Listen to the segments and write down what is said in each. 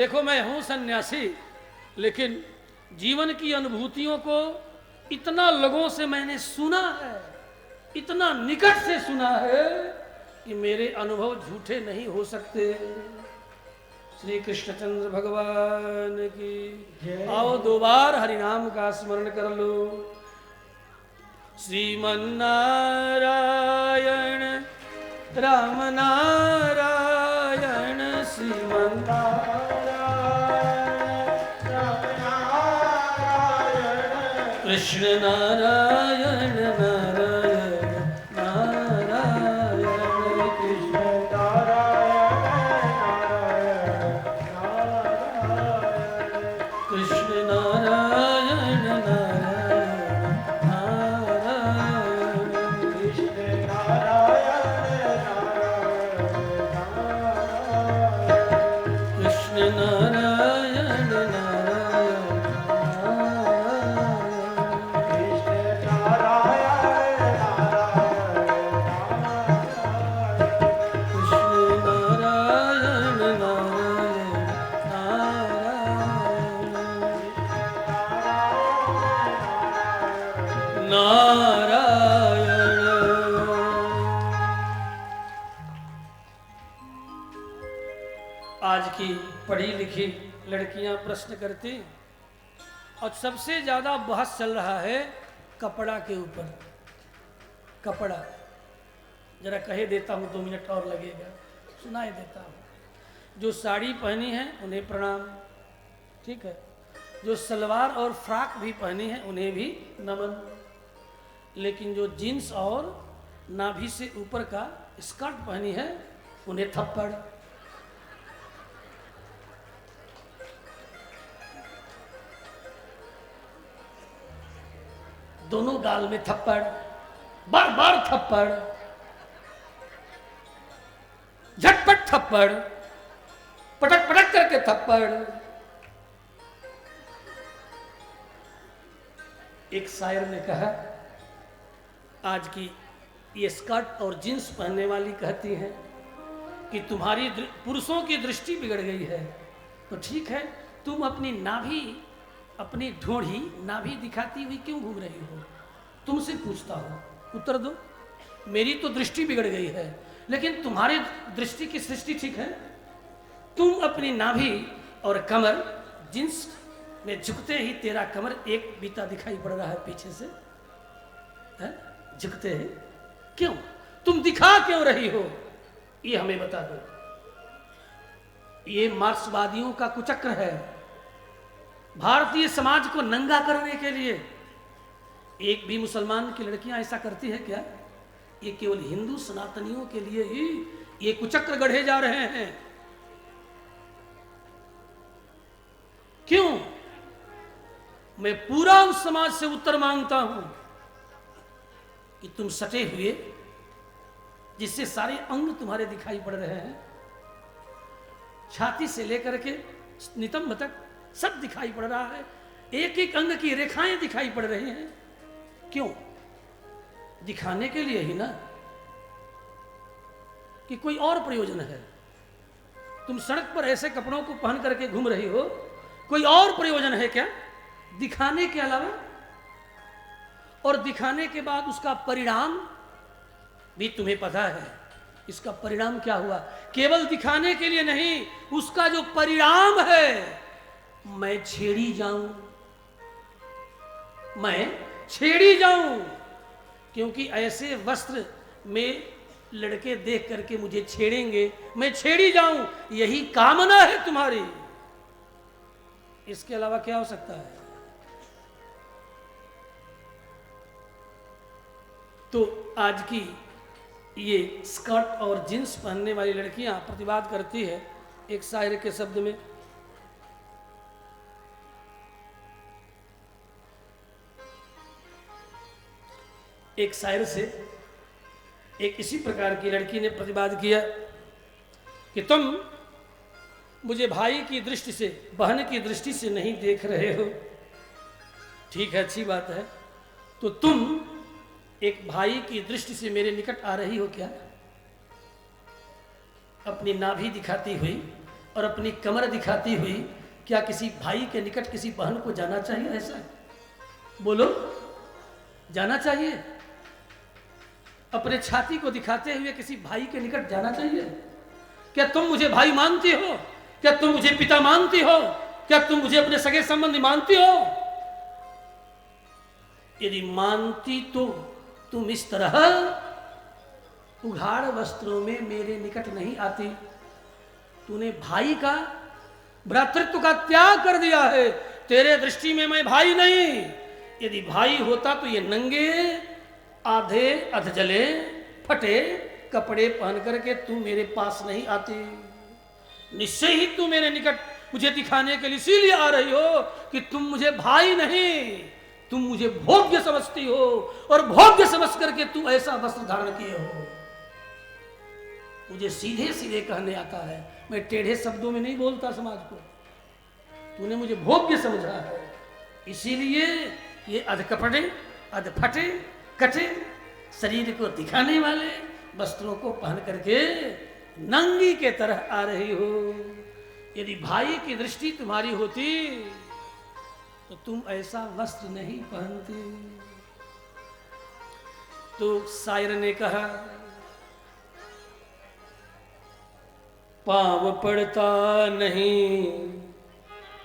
देखो मैं हूं सन्यासी, लेकिन जीवन की अनुभूतियों को इतना लोगों से मैंने सुना है, इतना निकट से सुना है कि मेरे अनुभव झूठे नहीं हो सकते। श्री कृष्णचंद्र भगवान की आओ दो बार हरिनाम का स्मरण कर लो। श्रीमन्नारायण राम नारायण, कृष्ण नारायण नारायण नारायण, कृष्ण कृष्ण नारायण नारायण नारायण, कृष्ण कृष्ण नारायण नारायण आज की पढ़ी लिखी लड़कियां प्रश्न करती और सबसे ज्यादा बहस चल रहा है कपड़ा के ऊपर। कपड़ा जरा कहे देता हूं, 2 मिनट और लगेगा, सुनाई देता हूं। जो साड़ी पहनी है उन्हें प्रणाम, ठीक है। जो सलवार और फ्रॉक भी पहनी है उन्हें भी नमन, लेकिन जो जीन्स और नाभि से ऊपर का स्कर्ट पहनी है उन्हें थप्पड़। दोनों गाल में थप्पड़, बार बार थप्पड़, झटपट थप्पड़, पटक पटक करके थप्पड़। एक शायर ने कहा, आज की ये स्कर्ट और जींस पहनने वाली कहती हैं कि तुम्हारी पुरुषों की दृष्टि बिगड़ गई है। तो ठीक है, तुम अपनी नाभि, अपनी ढोढ़ी नाभि दिखाती हुई क्यों घूम रही हो? तुमसे पूछता हूं, उत्तर दो। मेरी तो दृष्टि बिगड़ गई है, लेकिन तुम्हारी दृष्टि की सृष्टि ठीक है। तुम अपनी नाभि और कमर, जींस में झुकते ही तेरा कमर एक बीता दिखाई पड़ रहा है पीछे से, है? झुकते हैं क्यों? तुम दिखा क्यों रही हो? ये हमें बता दो। ये मार्क्सवादियों का कुचक्र है। भारतीय समाज को नंगा करने के लिए एक भी मुसलमान की लड़कियां ऐसा करती है क्या? ये केवल हिंदू सनातनियों के लिए ही ये कुचक्र गढ़े जा रहे हैं। क्यों? मैं पूरा उस समाज से उत्तर मांगता हूं कि तुम सटे हुए, जिससे सारे अंग तुम्हारे दिखाई पड़ रहे हैं, छाती से लेकर के नितंब तक सब दिखाई पड़ रहा है, एक एक अंग की रेखाएं दिखाई पड़ रही हैं। क्यों? दिखाने के लिए ही ना, कि कोई और प्रयोजन है? तुम सड़क पर ऐसे कपड़ों को पहन करके घूम रही हो, कोई और प्रयोजन है क्या दिखाने के अलावा? और दिखाने के बाद उसका परिणाम भी तुम्हें पता है। इसका परिणाम क्या हुआ? केवल दिखाने के लिए नहीं, उसका जो परिणाम है, मैं छेड़ी जाऊं, मैं छेड़ी जाऊं, क्योंकि ऐसे वस्त्र में लड़के देख करके मुझे छेड़ेंगे, मैं छेड़ी जाऊं, यही कामना है तुम्हारी। इसके अलावा क्या हो सकता है? तो आज की ये स्कर्ट और जींस पहनने वाली लड़कियां प्रतिवाद करती है एक शायर के शब्द में, एक शायर से एक इसी प्रकार की लड़की ने प्रतिवाद किया कि तुम मुझे भाई की दृष्टि से, बहन की दृष्टि से नहीं देख रहे हो। ठीक है, अच्छी बात है। तो तुम एक भाई की दृष्टि से मेरे निकट आ रही हो क्या? अपनी नाभि दिखाती हुई और अपनी कमर दिखाती हुई क्या किसी भाई के निकट किसी बहन को जाना चाहिए? ऐसा बोलो, जाना चाहिए? अपने छाती को दिखाते हुए किसी भाई के निकट जाना चाहिए? क्या तुम मुझे भाई मानती हो? क्या तुम मुझे पिता मानती हो? क्या तुम मुझे अपने सगे संबंधी मानती हो? यदि मानती तो तुम इस तरह उघाड़ वस्त्रों में मेरे निकट नहीं आती। तूने भाई का, भ्रातृत्व का त्याग कर दिया है। तेरे दृष्टि में मैं भाई नहीं। यदि भाई होता तो ये नंगे, आधे अधजले, फटे कपड़े पहन करके तू मेरे पास नहीं आती। निश्चय ही तू मेरे निकट मुझे दिखाने के लिए इसीलिए आ रही हो कि तुम मुझे भाई नहीं, तुम मुझे भोग्य समझती हो, और भोग्य समझ करके तू ऐसा वस्त्र धारण किए हो। मुझे सीधे सीधे कहने आता है, मैं टेढ़े शब्दों में नहीं बोलता समाज को। तूने मुझे भोग्य समझा है, इसीलिए ये अध कपड़े, अध फटे कटे शरीर को दिखाने वाले वस्त्रों को पहन करके नंगी के तरह आ रही हो। यदि भाई की दृष्टि तुम्हारी होती तो तुम ऐसा वस्त्र नहीं पहनती। तो शायर ने कहा, पाँव पड़ता नहीं,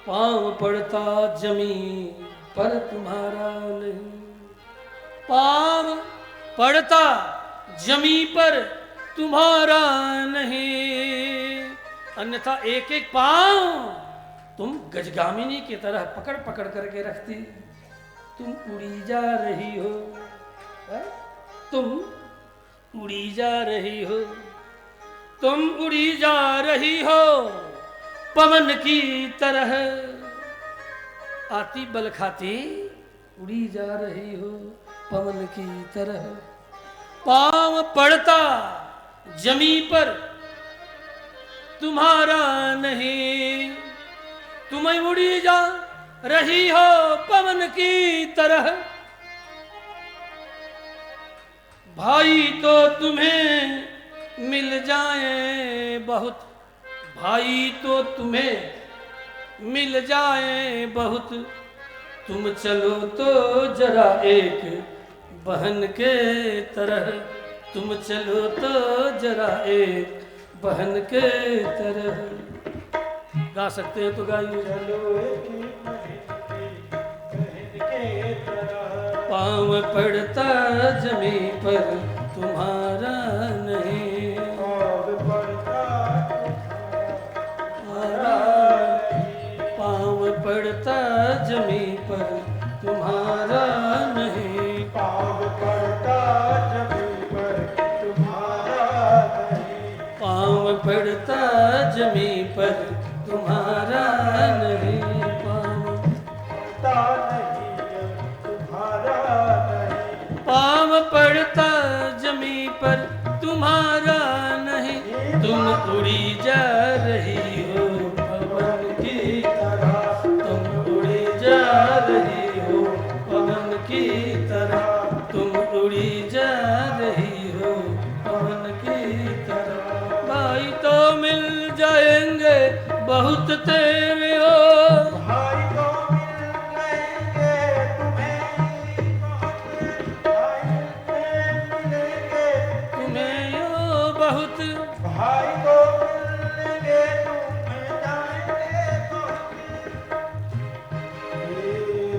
पाँव पड़ता जमीन पर तुम्हारा नहीं। पाँव पड़ता जमी पर तुम्हारा नहीं, अन्यथा एक एक पाँव तुम गजगामिनी की तरह पकड़ पकड़ करके रखती। तुम उड़ी जा रही हो, तुम उड़ी जा रही हो, तुम उड़ी जा रही हो पवन की तरह। आती बल खाती उड़ी जा रही हो पवन की तरह। पाँव पड़ता जमी पर तुम्हारा नहीं, तुम उड़ी जा रही हो पवन की तरह। भाई तो तुम्हें मिल जाए बहुत, भाई तो तुम्हें मिल जाए बहुत, तुम चलो तो जरा एक बहन के तरह। तुम चलो तो जरा एक बहन के तरह। गा सकते हैं तो गाइए। पाँव पड़ता जमी पर तुम्हारा नहीं, पाँव पड़ता जमी पर तुम्हारा नहीं, पाँव पड़ता जमी पर तुम्हारा नहीं, पाँव पड़ता जमी पर तुम्हारा नहीं, पाँव पड़ता नहीं तुम्हारा नहीं, पाँव पड़ता जमी पर तुम्हारा नहीं। तुम उड़ी जा रही हो पवन की तरह, तुम उड़ी जा रही हो पवन की तरह, तुम उड़ी जा रही हो पवन की तरह। भाई तो मिल जाएंगे बहुत तेरे हो, भाई तो मिल जाएंगे तुम्हें, भाई मिलेंगे तुम्हें यो बहुत, भाई तो मिलेंगे तुम्हें जाएंगे तो।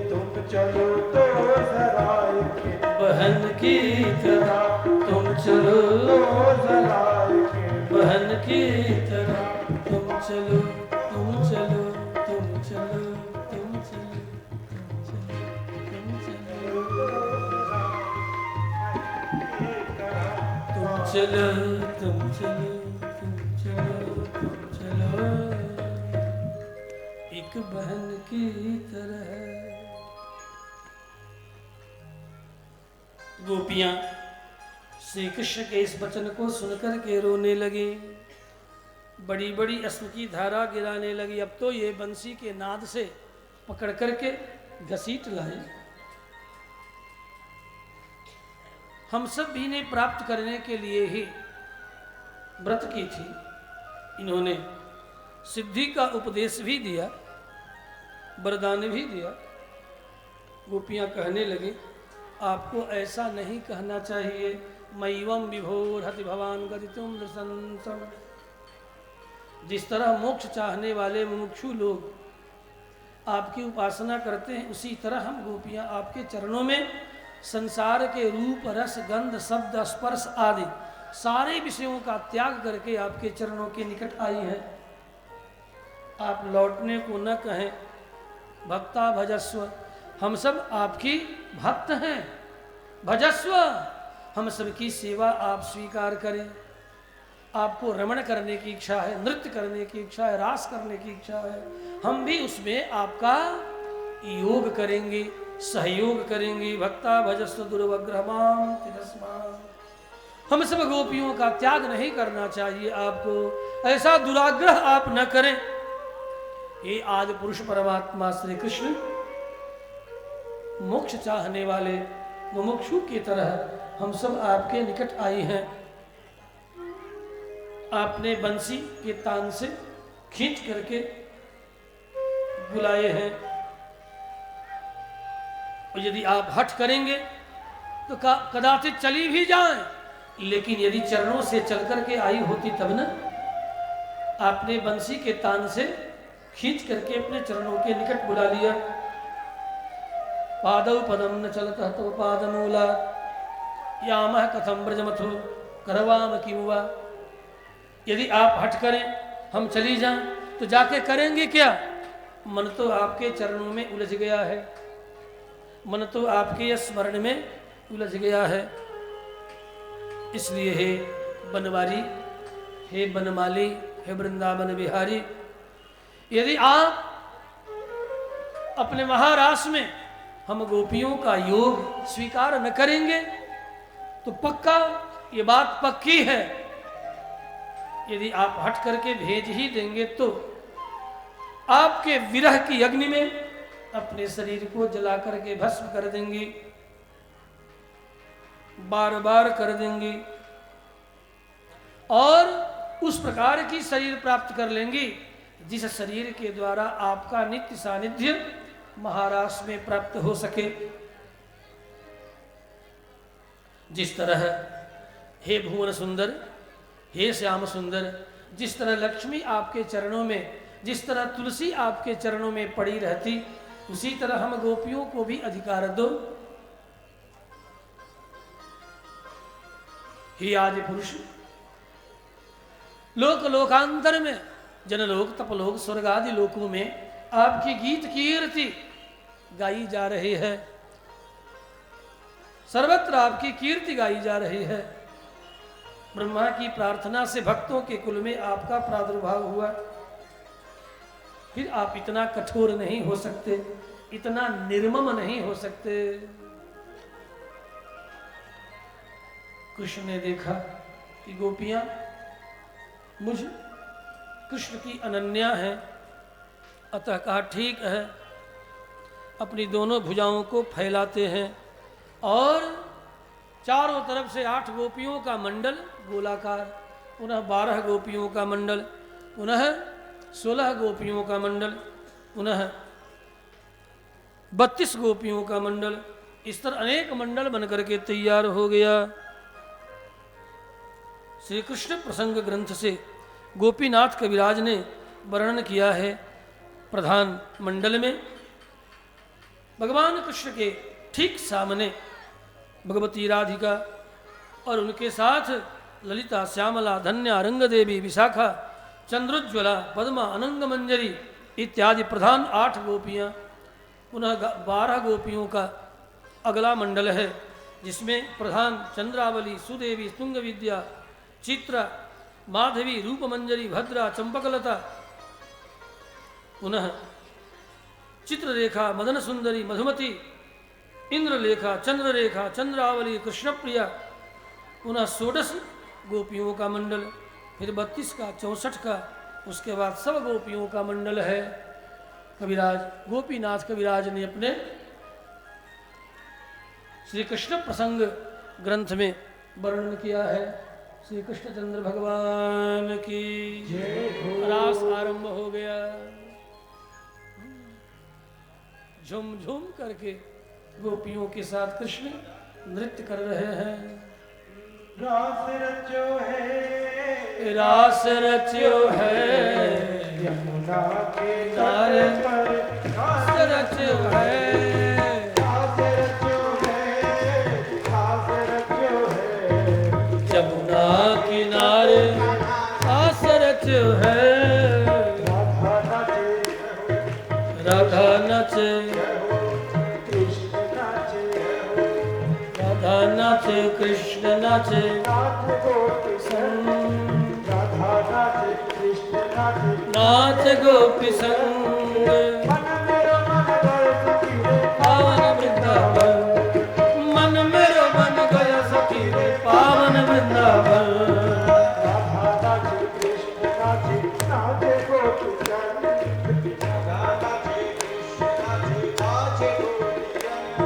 तुम चलो तो जरा एक बहन की तरह, तुम चलो तो जरा एक बहन की तरह, तुम चलो, तुम चलो, तुम चलो, तुम चलो, तुम चलो, तुम चलो, तुम चलो, तुम चलो, तुम चलो, एक बहन की तरह। गोपियां श्री कृष्ण के इस वचन को सुनकर के रोने लगी, बड़ी बड़ी अश्रु की धारा गिराने लगी। अब तो ये बंसी के नाद से पकड़ करके घसीट लाए। हम सब भी ने प्राप्त करने के लिए ही व्रत की थी। इन्होंने सिद्धि का उपदेश भी दिया, वरदान भी दिया। गोपियाँ कहने लगी, आपको ऐसा नहीं कहना चाहिए। मैवम विभोर हति भवान गतितुम दर्शनसम। जिस तरह मोक्ष चाहने वाले मुमुक्षु लोग आपकी उपासना करते हैं, उसी तरह हम गोपियाँ आपके चरणों में संसार के रूप, रस, गंध, शब्द, स्पर्श आदि सारे विषयों का त्याग करके आपके चरणों के निकट आई हैं। आप लौटने को न कहें। भक्ता भजस्व, हम सब आपकी भक्त हैं। भजस्व, हम सबकी सेवा आप स्वीकार करें। आपको रमण करने की इच्छा है, नृत्य करने की इच्छा है, रास करने की इच्छा है, हम भी उसमें आपका योग करेंगे, सहयोग करेंगे। भक्ता भजस्व दुर्वग्रहमाम तिरस्माम। हम सब गोपियों का त्याग नहीं करना चाहिए आपको, ऐसा दुराग्रह आप न करें। ये आदि पुरुष परमात्मा श्री कृष्ण मोक्ष चाहने वाले मुमुक्षु की तरह हम सब आपके निकट आई हैं। आपने बंसी के तान से खींच करके बुलाए हैं, और यदि आप हठ करेंगे तो कदाचित चली भी जाएं, लेकिन यदि चरणों से चल करके आई होती तब न। आपने बंसी के तान से खींच करके अपने चरणों के निकट बुला लिया। पादौ पदम न चलतः तव पादमूला यामः कथम ब्रजमथो करवाम किमुवा। यदि आप हट करें, हम चली जाएं, तो जाके करेंगे क्या? मन तो आपके चरणों में उलझ गया है, मन तो आपके स्मरण में उलझ गया है। इसलिए हे बनवारी, हे बनमाली, हे वृंदावन बिहारी, यदि आप अपने महारास में हम गोपियों का योग स्वीकार न करेंगे तो पक्का ये बात पक्की है, यदि आप हट करके भेज ही देंगे तो आपके विरह की अग्नि में अपने शरीर को जला करके भस्म कर देंगी, बार बार कर देंगी, और उस प्रकार की शरीर प्राप्त कर लेंगी जिस शरीर के द्वारा आपका नित्य सानिध्य महारास में प्राप्त हो सके। जिस तरह हे भुवन सुंदर, हे श्याम सुंदर, जिस तरह लक्ष्मी आपके चरणों में, जिस तरह तुलसी आपके चरणों में पड़ी रहती, उसी तरह हम गोपियों को भी अधिकार दो। हे आदि पुरुष, लोक लोकांतर में, जनलोक, तपलोक, स्वर्ग आदि लोकों में आपकी गीत कीर्ति गाई जा रही है, सर्वत्र आपकी कीर्ति गाई जा रही है। ब्रह्मा की प्रार्थना से भक्तों के कुल में आपका प्रादुर्भाव हुआ, फिर आप इतना कठोर नहीं हो सकते, इतना निर्मम नहीं हो सकते। कृष्ण ने देखा कि गोपियां मुझ कृष्ण की अनन्या है, अतः कहा ठीक है। अपनी दोनों भुजाओं को फैलाते हैं और चारों तरफ से 8 गोपियों का मंडल गोलाकार, पुनः 12 गोपियों का मंडल, पुनः 16 गोपियों का मंडल, पुनः 32 गोपियों का मंडल, इस तरह अनेक मंडल बनकर के तैयार हो गया। श्री कृष्ण प्रसंग ग्रंथ से गोपीनाथ कविराज ने वर्णन किया है। प्रधान मंडल में भगवान कृष्ण के ठीक सामने भगवती राधिका और उनके साथ ललिता, श्यामला, धन्या, रंग देवी, विशाखा, चंद्रोज्ज्वला, पद्मा, अनंग मंजरी इत्यादि प्रधान 8 गोपियाँ, पुनः 12 गोपियों का अगला मंडल है, जिसमें प्रधान चंद्रावली, सुदेवी, तुंग विद्या, चित्रा, माधवी, रूपमंजरी, भद्रा, चंपकलता, पुनः चित्ररेखा, मदन सुंदरी, मधुमती, इंद्रलेखा, चंद्ररेखा, चंद्रावली, कृष्णप्रिया, पुनः 16 गोपियों का मंडल, फिर 32 का, 64 का, उसके बाद सब गोपियों का मंडल है। कविराज गोपीनाथ कविराज ने अपने श्री कृष्ण प्रसंग ग्रंथ में वर्णन किया है। श्री कृष्णचंद्र भगवान की जय हो। रास आरंभ हो गया। झूम झूम करके गोपियों के साथ कृष्ण नृत्य कर रहे हैं। रास रचो है, रास रच्यो है, यमुना के नारे तट पर रास रच्यो है, रास रचो है, रास रचो है, यमुना किनारे रास रच्यो है। राधा नाचे, राधा नाचे, कृष्ण नाचे, राधा नाचे, कृष्ण नाचे, नाच गोपी संग, राधा नाचे, कृष्ण नाचे, नाच गोपी संग, मन मेरो मन गए सखी रे, पावन वृंदावन, मन मेरो मन गया सखी रे पावन वृंदावन। राधा नाचे, कृष्ण नाचे, नाचे गोपी संग, राधा नाचे, कृष्ण नाचे, नाचे गोपी संग,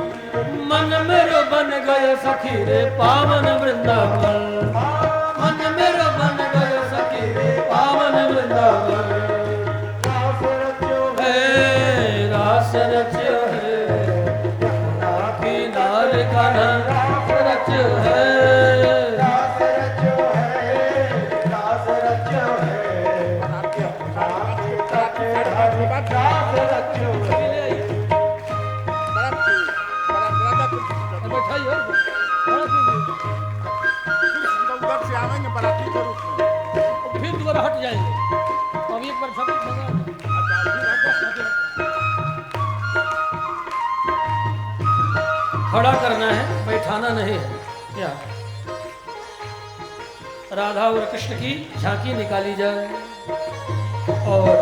मन मेरो बन गया सखी रे पावन वृंदावन, मन मेरो बन गया सखी रे पावन वृंदावन। रास रचो है रास रच्यो है, यमुना किनारे कान्हा रास रच्यो है। रास रचो है, रास रचो है, यमुना के तट हरि रास रचो है। बैठाइए और खड़ा कीजिए। फिर दोबारा हट जाएंगे। अब एक बार शपथ मंगा खड़ा करना है, बैठाना नहीं है। क्या राधा और कृष्ण की झांकी निकाली जाए और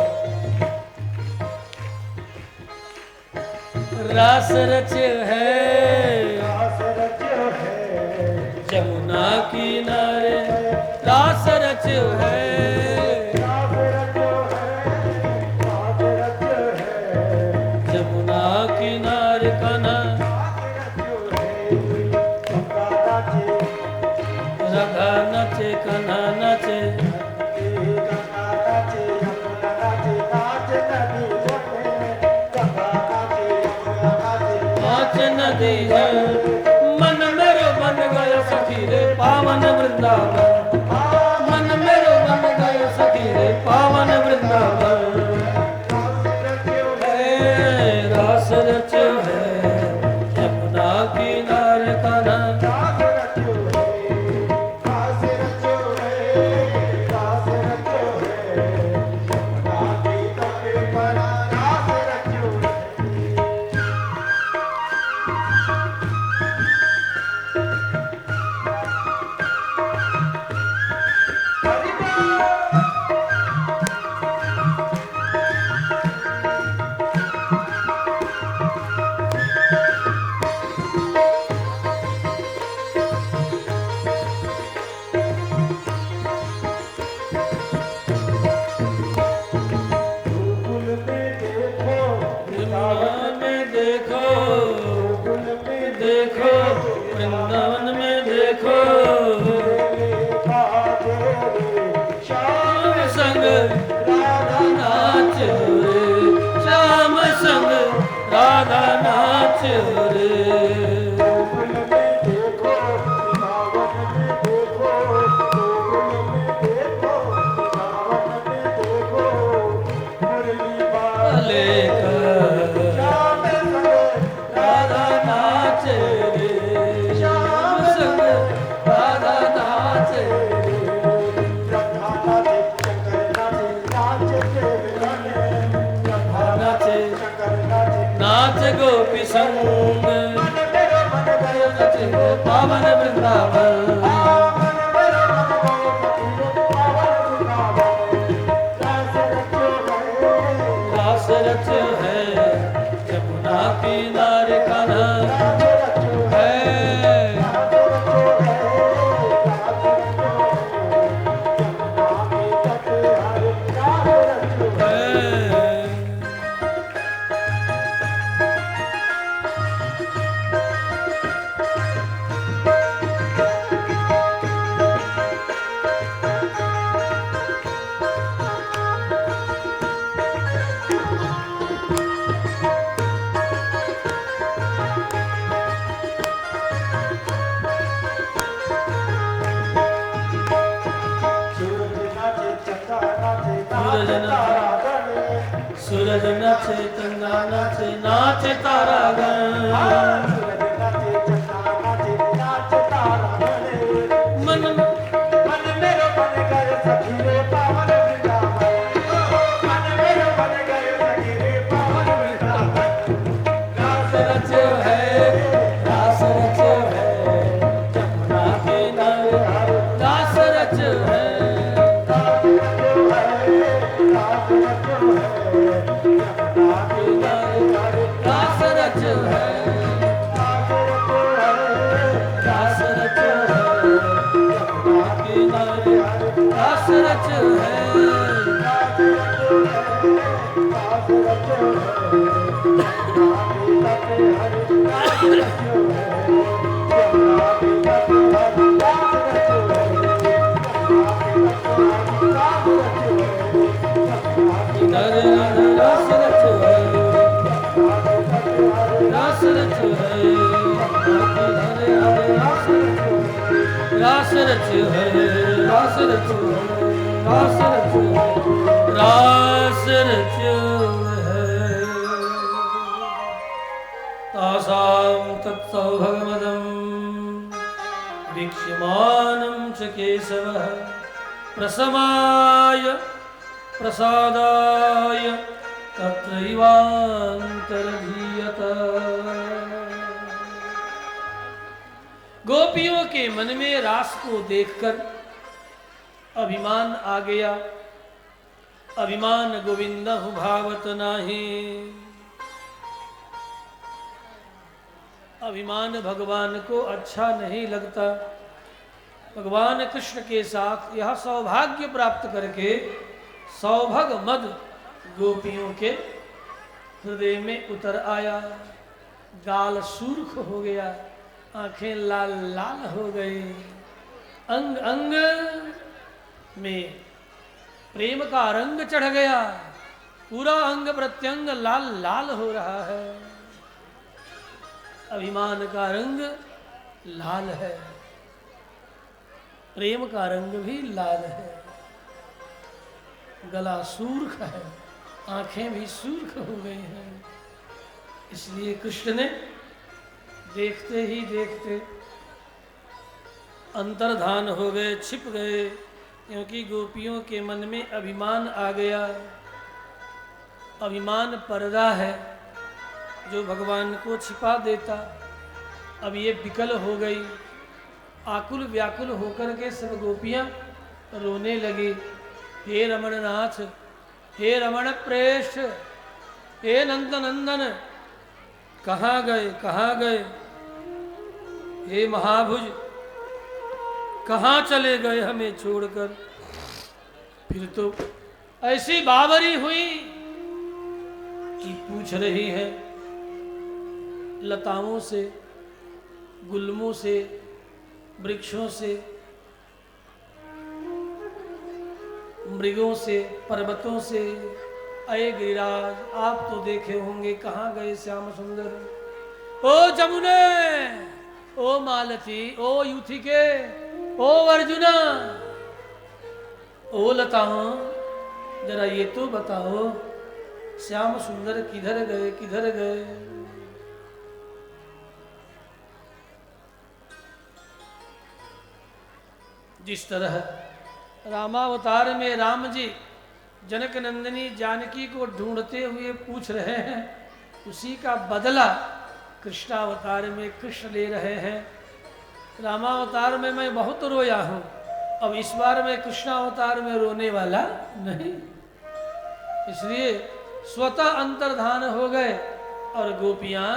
रास रचे है, रास रचो है, यमुना किनारे रास रच्यो है। रास रचो है, रास रचो है, यमुना किनारे कान्हा रास रचो है, गंगा नाचे, राधा नाचे, कान्हा नाचे, गंगा नाचे, यमुना नाचे, नाच नदी बने, गंगा नाचे, यमुना नाचे, नाच नदी है। मन मेरो बन गया सखी रे पावन वृंदावन, मन मेरो बन गया सखी रे पावन वृंदावन। रास रचो है रास रच्यो है, यमुना किनारे कान्हा रास रचो है, रास रचो है, रास रचो है, यमुना के तट पर रास रचो है। हरि बोल। गोकुल में देखो, वृंदावन में देखो, गोकुल में देखो वृंदावन में देखो, श्याम संग राधा नाच रे, श्याम संग राधा नाच रे। राधा नाच रे, श्याम संग राधा नाच रे। नाचे नाच गोपी संग, पावन वृंदावन। रास रच्यो है, यमुना किनारे कान्हा है। सूरज नाचे चंदा नाचे नाचे तारा गण सूरज नाचे चंदा नाचे नाचे तारा गण मन मन मेरो बन गए सखी रे पावन वृंदावन मन मेरो बन गए सखी रे पावन वृंदावन रास रचो है रास रचो है जमुना किनारे रास रचो है रास रचो है रास रचो है जमुना किनारे रास रचो है रास रचो है रास रचो है रास रचो है रास रचो है रास रचो है रास रचो है तासां तत्सौभगमदं वीक्ष्यमानं च केशवः प्रसमाय प्रसादाय तत्रैवान्तर्धीयत। गोपियों के मन में रास को देखकर अभिमान आ गया। अभिमान गोविंदहु भावत नाही। अभिमान भगवान को अच्छा नहीं लगता। भगवान कृष्ण के साथ यह सौभाग्य प्राप्त करके सौभग मद गोपियों के हृदय में उतर आया। गाल सुर्ख हो गया, आंखें लाल लाल हो गई, अंग अंग में प्रेम का रंग चढ़ गया, पूरा अंग प्रत्यंग लाल लाल हो रहा है। अभिमान का रंग लाल है, प्रेम का रंग भी लाल है। गला सूर्ख है, आंखें भी सूर्ख हो गई हैं। इसलिए कृष्ण ने देखते ही देखते अंतर्धान हो गए, छिप गए, क्योंकि गोपियों के मन में अभिमान आ गया। अभिमान पर्दा है जो भगवान को छिपा देता। अब ये विकल हो गई। आकुल व्याकुल होकर के सब गोपियां रोने लगी। हे रमणनाथ, हे रमण प्रेष्ठ, हे नंद नंदन, कहाँ गए कहाँ गए? हे महाभुज, कहाँ चले गए हमें छोड़कर? फिर तो ऐसी बावरी हुई कि पूछ रही है। लताओं से, गुल्मों से, वृक्षों से, मृगों से, पर्वतों से, अये गिरिराज, आप तो देखे होंगे कहाँ गए श्याम सुंदर? ओ जमुने, ओ मालती, ओ यूथिके, ओ अर्जुना, ओ लताओं, जरा ये तो बताओ श्याम सुंदर किधर गए किधर गए? जिस तरह रामावतार में राम जी जनक नंदिनी जानकी को ढूंढते हुए पूछ रहे हैं, उसी का बदला कृष्णावतार में कृष्ण ले रहे हैं। रामावतार में मैं बहुत रोया हूँ, अब इस बार मैं कृष्णावतार में रोने वाला नहीं। इसलिए स्वतः अंतर्धान हो गए और गोपियां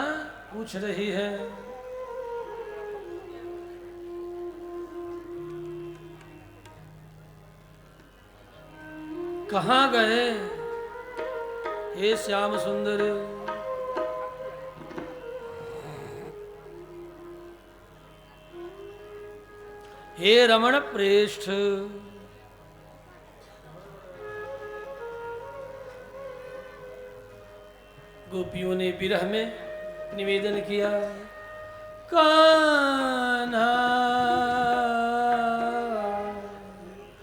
पूछ रही हैं। कहाँ गए हे श्याम सुंदर? हे रमण प्रेष्ठ, गोपियों ने विरह में निवेदन किया, कान्हा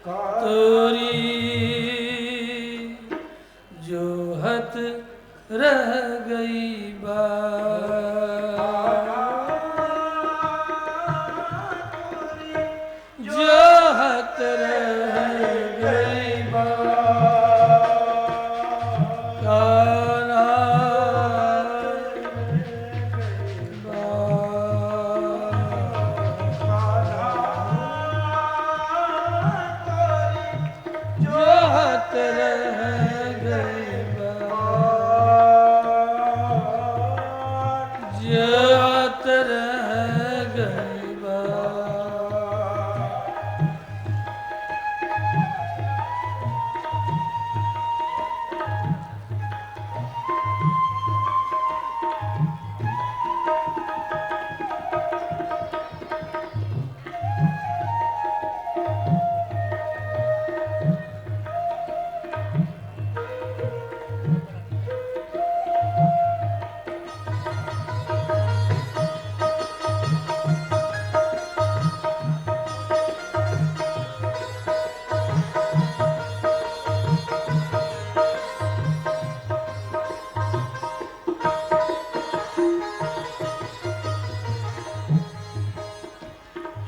तोरी जोहत रह गई बात, जोहत रह गई बात, कान्हा जोहत रह गई बात, जोहत रह गई बात।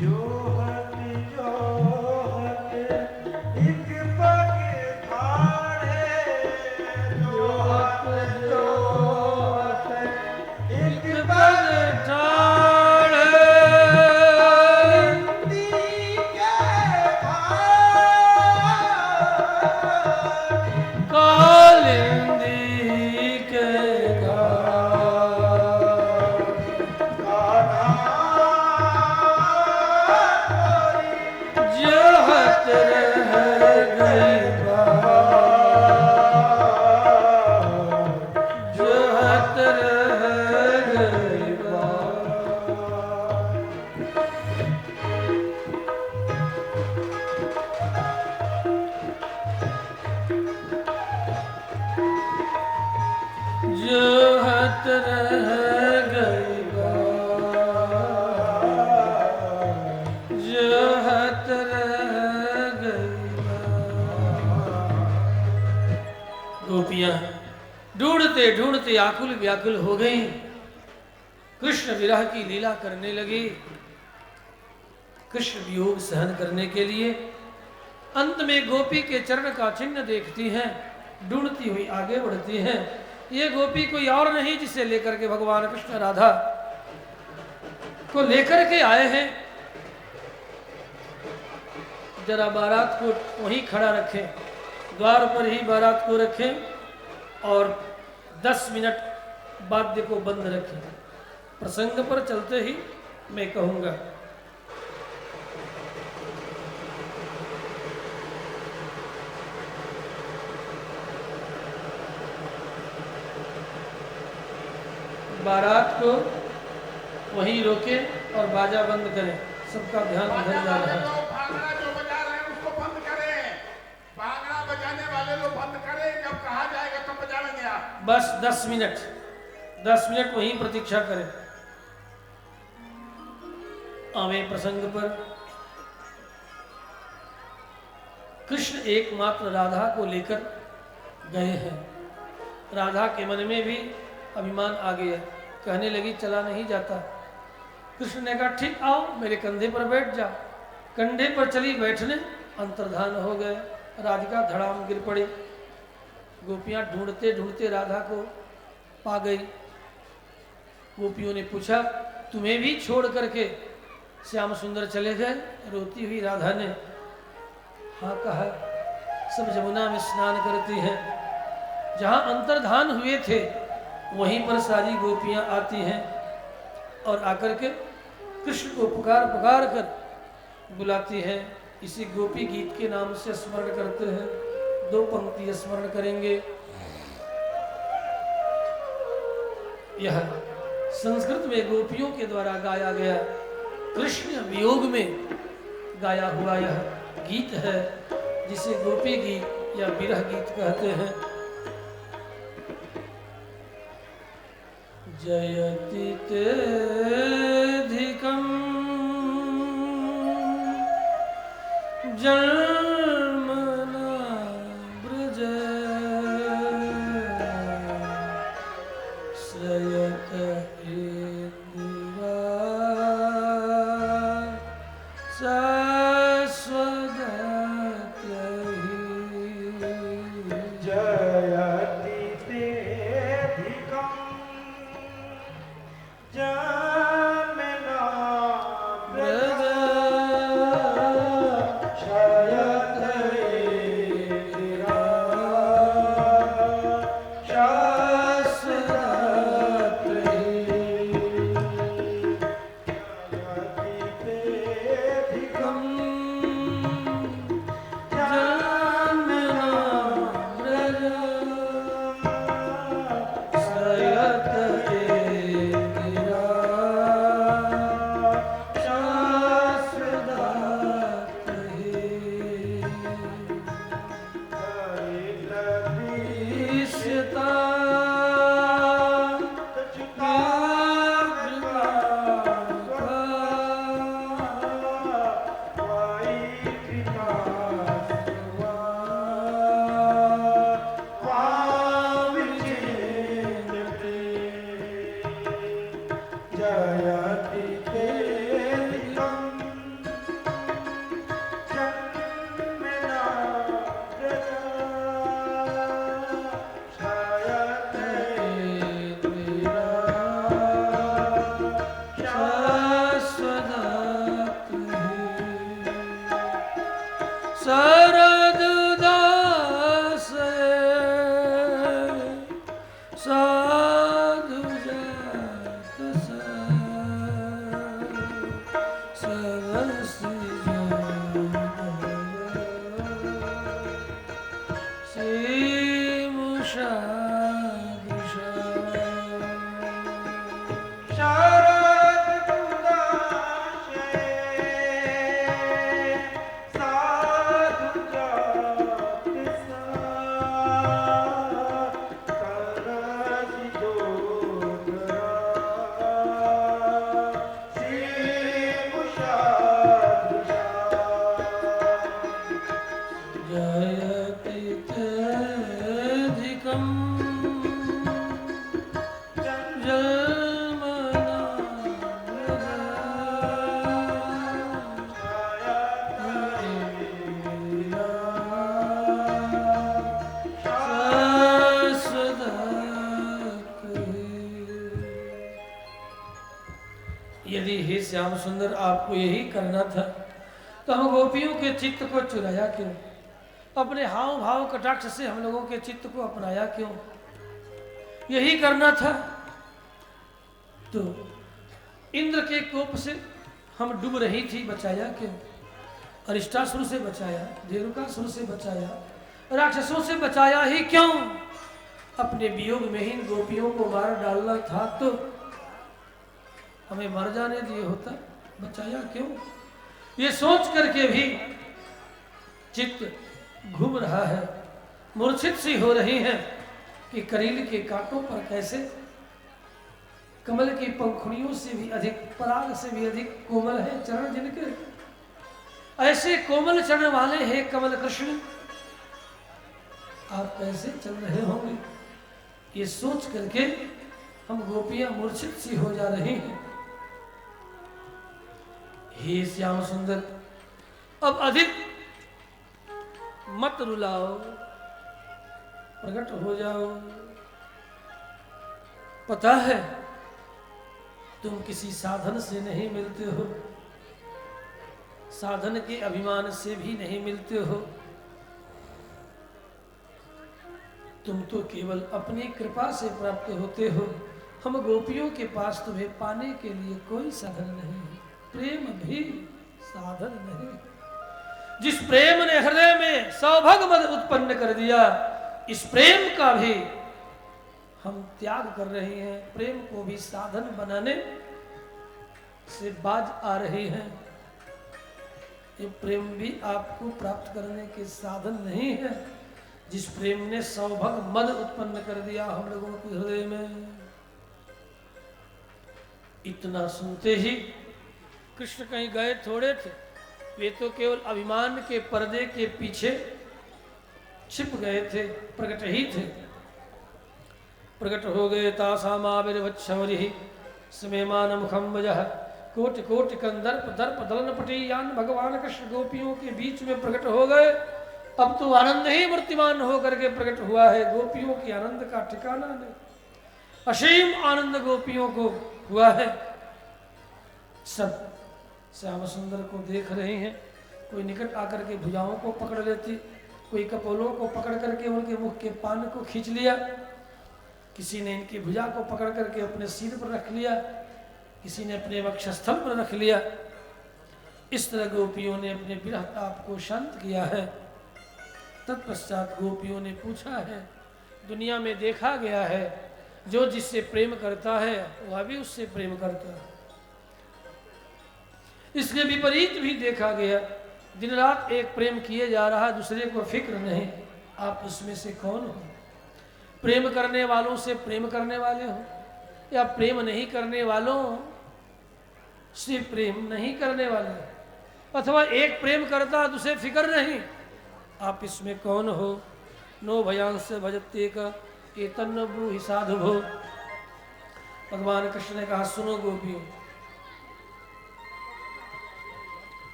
जोहत जोहत एक पग ठाड़े, जोहत जोहत एक पग ठाड़े, दी के घाट, कालिंदी के घाट, जोहत रह गई बात, जोहत रह गई बात। जोहत रह गई बात, जोहत रह गई बात। गोपियां ढूंढते ढूंढते आकुल व्याकुल हो गई, कृष्ण विरह की लीला करने लगी। कृष्ण वियोग सहन करने के लिए अंत में गोपी के चरण का चिन्ह देखती हैं, ढूंढती हुई आगे बढ़ती हैं। ये गोपी कोई और नहीं जिसे लेकर के भगवान कृष्ण राधा को लेकर के आए हैं। जरा बारात को वहीं खड़ा रखें, द्वार पर ही बारात को रखें और 10 मिनट वाद्य को बंद रखें। प्रसंग पर चलते ही मैं कहूँगा। बारात को वहीं रोकें और बाजा बंद करें। सबका ध्यान उधर जा रहा है। भांगड़ा जो बजा रहे हैं उसको बंद करें, भांगड़ा बजाने वाले लोग बंद करें, जब कहा जाएगा तब बजाएंगे आप। बस 10 मिनट वहीं प्रतीक्षा करें। आवे प्रसंग पर कृष्ण एकमात्र राधा को लेकर गए हैं। राधा के मन में भी अभिमान आ गया, कहने लगी चला नहीं जाता। कृष्ण ने कहा ठीक आओ मेरे कंधे पर बैठ जा। कंधे पर चली बैठने, अंतर्धान हो गए। राधिका धड़ाम गिर पड़ी। गोपियां ढूंढते ढूंढते राधा को पा गई। गोपियों ने पूछा तुम्हें भी छोड़ करके श्याम सुंदर चले गए? रोती हुई राधा ने हाँ कहा। सब जमुना में स्नान करती हैं। जहाँ अंतर्धान हुए थे वहीं पर सारी गोपियां आती हैं और आकर के कृष्ण को पुकार पुकार कर बुलाती हैं। इसी गोपी गीत के नाम से स्मरण करते हैं। 2 पंक्ति स्मरण करेंगे। यह संस्कृत में गोपियों के द्वारा गाया गया कृष्ण वियोग में गाया हुआ यह गीत है, जिसे गोपी गीत या विरह गीत कहते हैं। जयति तेधिकं जन्मना ब्रज श्रयत इंदिरा जयति तेऽधिकं जन्मना व्रज शयत इंदिरा शरद दास साधु जात सरसी मुषा यदि हे श्याम सुंदर आपको यही करना था तो हम गोपियों के चित्त को चुराया क्यों? अपने हाव भाव कटाक्ष से हम लोगों के चित्त को अपनाया क्यों? यही करना था तो इंद्र के कोप से हम डूब रही थी, बचाया क्यों? अरिष्टासुर से बचाया, धेनुकासुर से बचाया, राक्षसों से बचाया ही क्यों? अपने वियोग में ही गोपियों को मार डालना था तो हमें मर जाने दिए होता, बचाया क्यों? ये सोच करके भी चित्त घूम रहा है, मूर्छित सी हो रही है कि करील के कांटों पर कैसे कमल की पंखुड़ियों से भी अधिक, पराग से भी अधिक कोमल है चरण जिनके, ऐसे कोमल चरण वाले हैं कमल कृष्ण, आप कैसे चल रहे होंगे? ये सोच करके हम गोपियां मूर्छित सी हो जा रही हैं। हे श्याम सुंदर, अब अधिक मत रुलाओ, प्रकट हो जाओ। पता है तुम किसी साधन से नहीं मिलते हो, साधन के अभिमान से भी नहीं मिलते हो, तुम तो केवल अपनी कृपा से प्राप्त होते हो। हम गोपियों के पास तुम्हें पाने के लिए कोई साधन नहीं है, प्रेम भी साधन नहीं। जिस प्रेम ने हृदय में सौभाग्य मद उत्पन्न कर दिया, इस प्रेम का भी हम त्याग कर रहे हैं, प्रेम को भी साधन बनाने से बाज आ रही हैं। ये प्रेम भी आपको प्राप्त करने के साधन नहीं है। जिस प्रेम ने सौभाग्य मद उत्पन्न कर दिया हम लोगों के हृदय में, इतना सुनते ही कृष्ण कहीं गए थोड़े थे, वे तो केवल अभिमान के पर्दे के पीछे छिप गए थे, प्रकट ही थे। प्रकट हो गए तासामाविर्वच्छमरिः स्मेमान मुखम वजह कोटि कोटि कंदर्प दर्प दलन पटीयान भगवान कृष्ण गोपियों के बीच में प्रकट हो गए। अब तो आनंद ही मूर्तिमान होकर के प्रकट हुआ है, गोपियों के आनंद का ठिकाना नहीं, असीम आनंद गोपियों को हुआ है। सब श्याम सुंदर को देख रहे हैं, कोई निकट आकर के भुजाओं को पकड़ लेती, कोई कपोलों को पकड़ करके उनके मुख के पान को खींच लिया, किसी ने इनकी भुजा को पकड़ करके अपने सिर पर रख लिया, किसी ने अपने वक्षस्थल पर रख लिया। इस तरह गोपियों ने अपने विरह ताप को शांत किया है। तत्पश्चात गोपियों ने पूछा है, दुनिया में देखा गया है जो जिससे प्रेम करता है वह भी उससे प्रेम करता है। इसके विपरीत भी देखा गया, दिन रात एक प्रेम किए जा रहा, दूसरे को फिक्र नहीं। आप उसमें से कौन हो? प्रेम करने वालों से प्रेम करने वाले हो या प्रेम नहीं करने वालों से प्रेम नहीं करने वाले हो, अथवा एक प्रेम करता दूसरे फिक्र नहीं, आप इसमें कौन हो? नो भयांस भजते का एतन्न ब्रूहि साधु भो। भगवान कृष्ण ने कहा, सुनो गोपियों,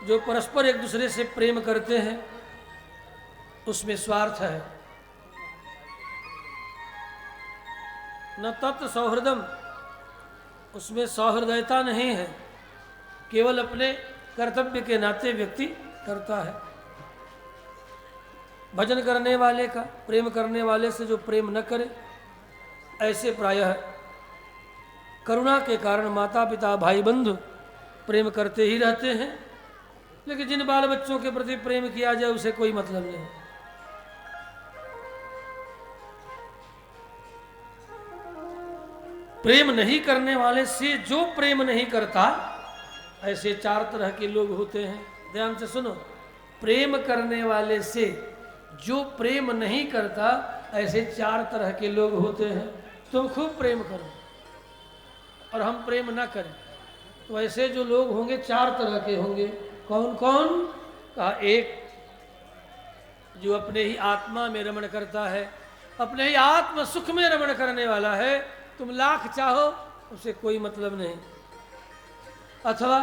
जो परस्पर एक दूसरे से प्रेम करते हैं उसमें स्वार्थ है, न तत् सौहृदम, उसमें सौहृदयता नहीं है, केवल अपने कर्तव्य के नाते व्यक्ति करता है। भजन करने वाले का, प्रेम करने वाले से जो प्रेम न करे, ऐसे प्रायः करुणा के कारण माता पिता भाई बंधु प्रेम करते ही रहते हैं, लेकिन जिन बाल बच्चों के प्रति प्रेम किया जाए उसे कोई मतलब नहीं। प्रेम नहीं करने वाले से जो प्रेम नहीं करता, ऐसे चार तरह के लोग होते हैं। ध्यान से सुनो, प्रेम करने वाले से जो प्रेम नहीं करता, ऐसे चार तरह के लोग होते हैं। तुम खूब प्रेम करो और हम प्रेम ना करें, तो ऐसे जो लोग होंगे चार तरह के होंगे। कौन कौन? कहा, एक जो अपने ही आत्मा में रमण करता है, अपने ही आत्म सुख में रमण करने वाला है, तुम लाख चाहो उसे कोई मतलब नहीं। अथवा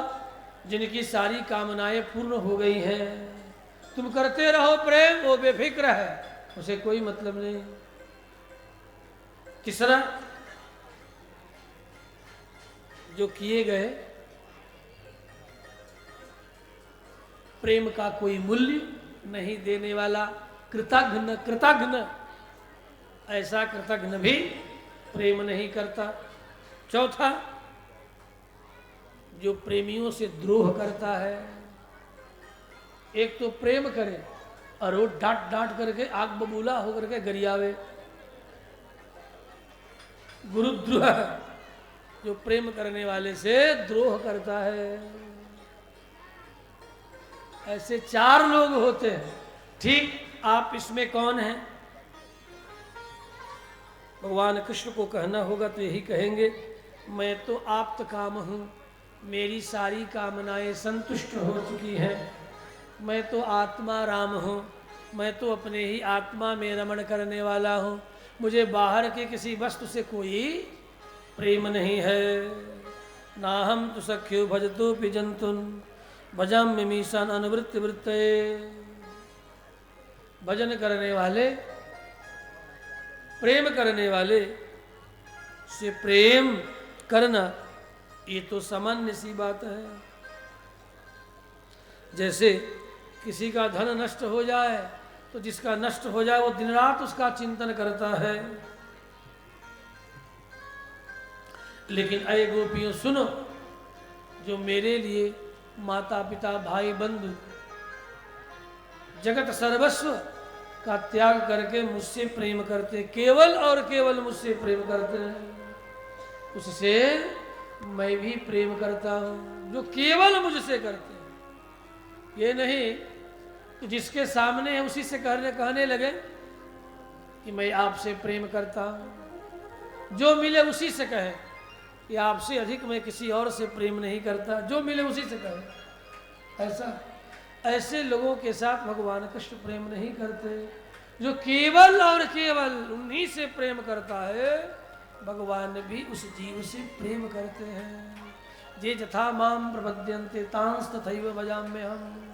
जिनकी सारी कामनाएं पूर्ण हो गई हैं, तुम करते रहो प्रेम, वो बेफिक्र है, उसे कोई मतलब नहीं। तीसरा, जो किए गए प्रेम का कोई मूल्य नहीं देने वाला, कृतघ्न कृतघ्न, ऐसा कृतघ्न भी प्रेम नहीं करता। चौथा, जो प्रेमियों से द्रोह करता है। एक तो प्रेम करे और वो डांट डांट करके आग बबूला होकर के गरियावे, गुरुद्रोह, जो प्रेम करने वाले से द्रोह करता है। ऐसे चार लोग होते हैं। ठीक, आप इसमें कौन हैं? भगवान कृष्ण को कहना होगा तो यही कहेंगे, मैं तो आप्त काम हूँ, मेरी सारी कामनाएं संतुष्ट हो चुकी हैं, मैं तो आत्मा राम हूँ, मैं तो अपने ही आत्मा में रमण करने वाला हूँ, मुझे बाहर के किसी वस्तु से कोई प्रेम नहीं है। ना हम तो सख्यो भजतो पिजंतुन भजाम्य मीशान अनुवृत्ति वृत्ते। भजन करने वाले, प्रेम करने वाले से प्रेम करना, ये तो सामान्य सी बात है। जैसे किसी का धन नष्ट हो जाए तो जिसका नष्ट हो जाए वो दिन रात उसका चिंतन करता है। लेकिन अय गोपियों सुनो, जो मेरे लिए माता पिता भाई बंधु जगत सर्वस्व का त्याग करके मुझसे प्रेम करते, केवल और केवल मुझसे प्रेम करते हैं, उससे मैं भी प्रेम करता हूं, जो केवल मुझसे करते हैं। ये नहीं कि जिसके सामने है उसी से कहने लगे कि मैं आपसे प्रेम करता हूं, जो मिले उसी से कहे कि आपसे अधिक मैं किसी और से प्रेम नहीं करता, जो मिले उसी से कहे। ऐसे लोगों के साथ भगवान कृष्ण प्रेम नहीं करते। जो केवल और केवल उन्हीं से प्रेम करता है भगवान भी उस जीव से प्रेम करते हैं। जे यथा माम प्रपद्यन्ते तांस तथैव भजाम्यहम्।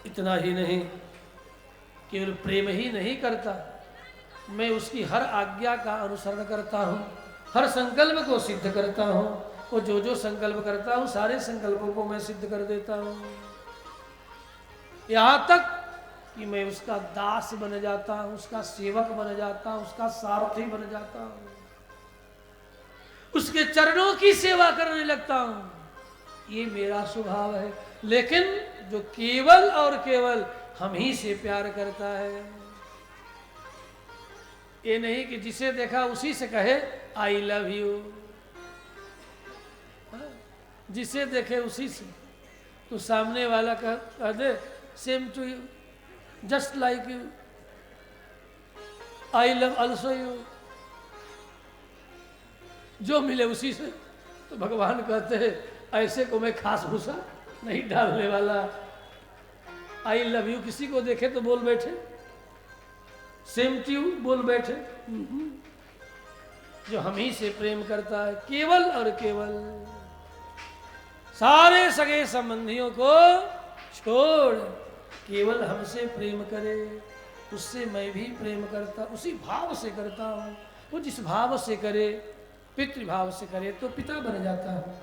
इतना ही नहीं, केवल प्रेम ही नहीं करता, मैं उसकी हर आज्ञा का अनुसरण करता हूँ, हर संकल्प को सिद्ध करता हूँ। वो जो संकल्प करता हूँ सारे संकल्पों को मैं सिद्ध कर देता हूँ। यहाँ तक कि मैं उसका दास बन जाता हूँ, उसका सेवक बन जाता हूँ, उसका सारथी बन जाता हूँ, उसके चरणों की सेवा करने लगता हूँ। ये मेरा स्वभाव है। लेकिन जो केवल और केवल हम ही से प्यार करता है, ये नहीं कि जिसे देखा उसी से कहे आई लव यू, जिसे देखे उसी से, तो सामने वाला कह दे same to you, just like you, I love also you, जो मिले उसी से। तो भगवान कहते हैं ऐसे को मैं खास भूसा नहीं डालने वाला। आई लव यू किसी को देखे तो बोल बैठे, सेम टू यू बोल बैठे। जो हम ही से प्रेम करता है, केवल और केवल, सारे सगे संबंधियों को छोड़ केवल हमसे प्रेम करे, उससे मैं भी प्रेम करता, उसी भाव से करता हूँ। वो जिस भाव से करे, पितृभाव से करे तो पिता बन जाता हूँ,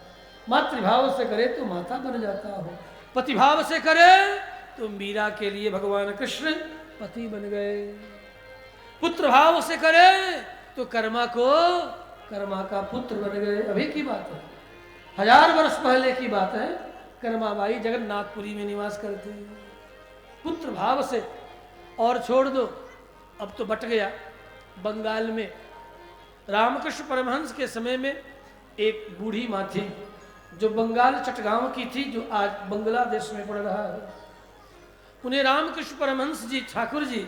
मातृभाव से करे तो माता बन जाता हूँ, पतिभाव से करे तो मीरा के लिए भगवान कृष्ण पति बन गए, पुत्र भाव से करे तो कर्मा का पुत्र बन गए। अभी की बात है, 1000 वर्ष पहले की बात है। कर्माबाई जगन्नाथपुरी में निवास करते हैं, पुत्र भाव से। और छोड़ दो, अब तो बट गया। बंगाल में रामकृष्ण परमहंस के समय में एक बूढ़ी माँ थी जो बंगाल चटगांव की थी, जो आज बांग्लादेश में पड़ रहा है। उन्हें रामकृष्ण परमहंस जी ठाकुर जी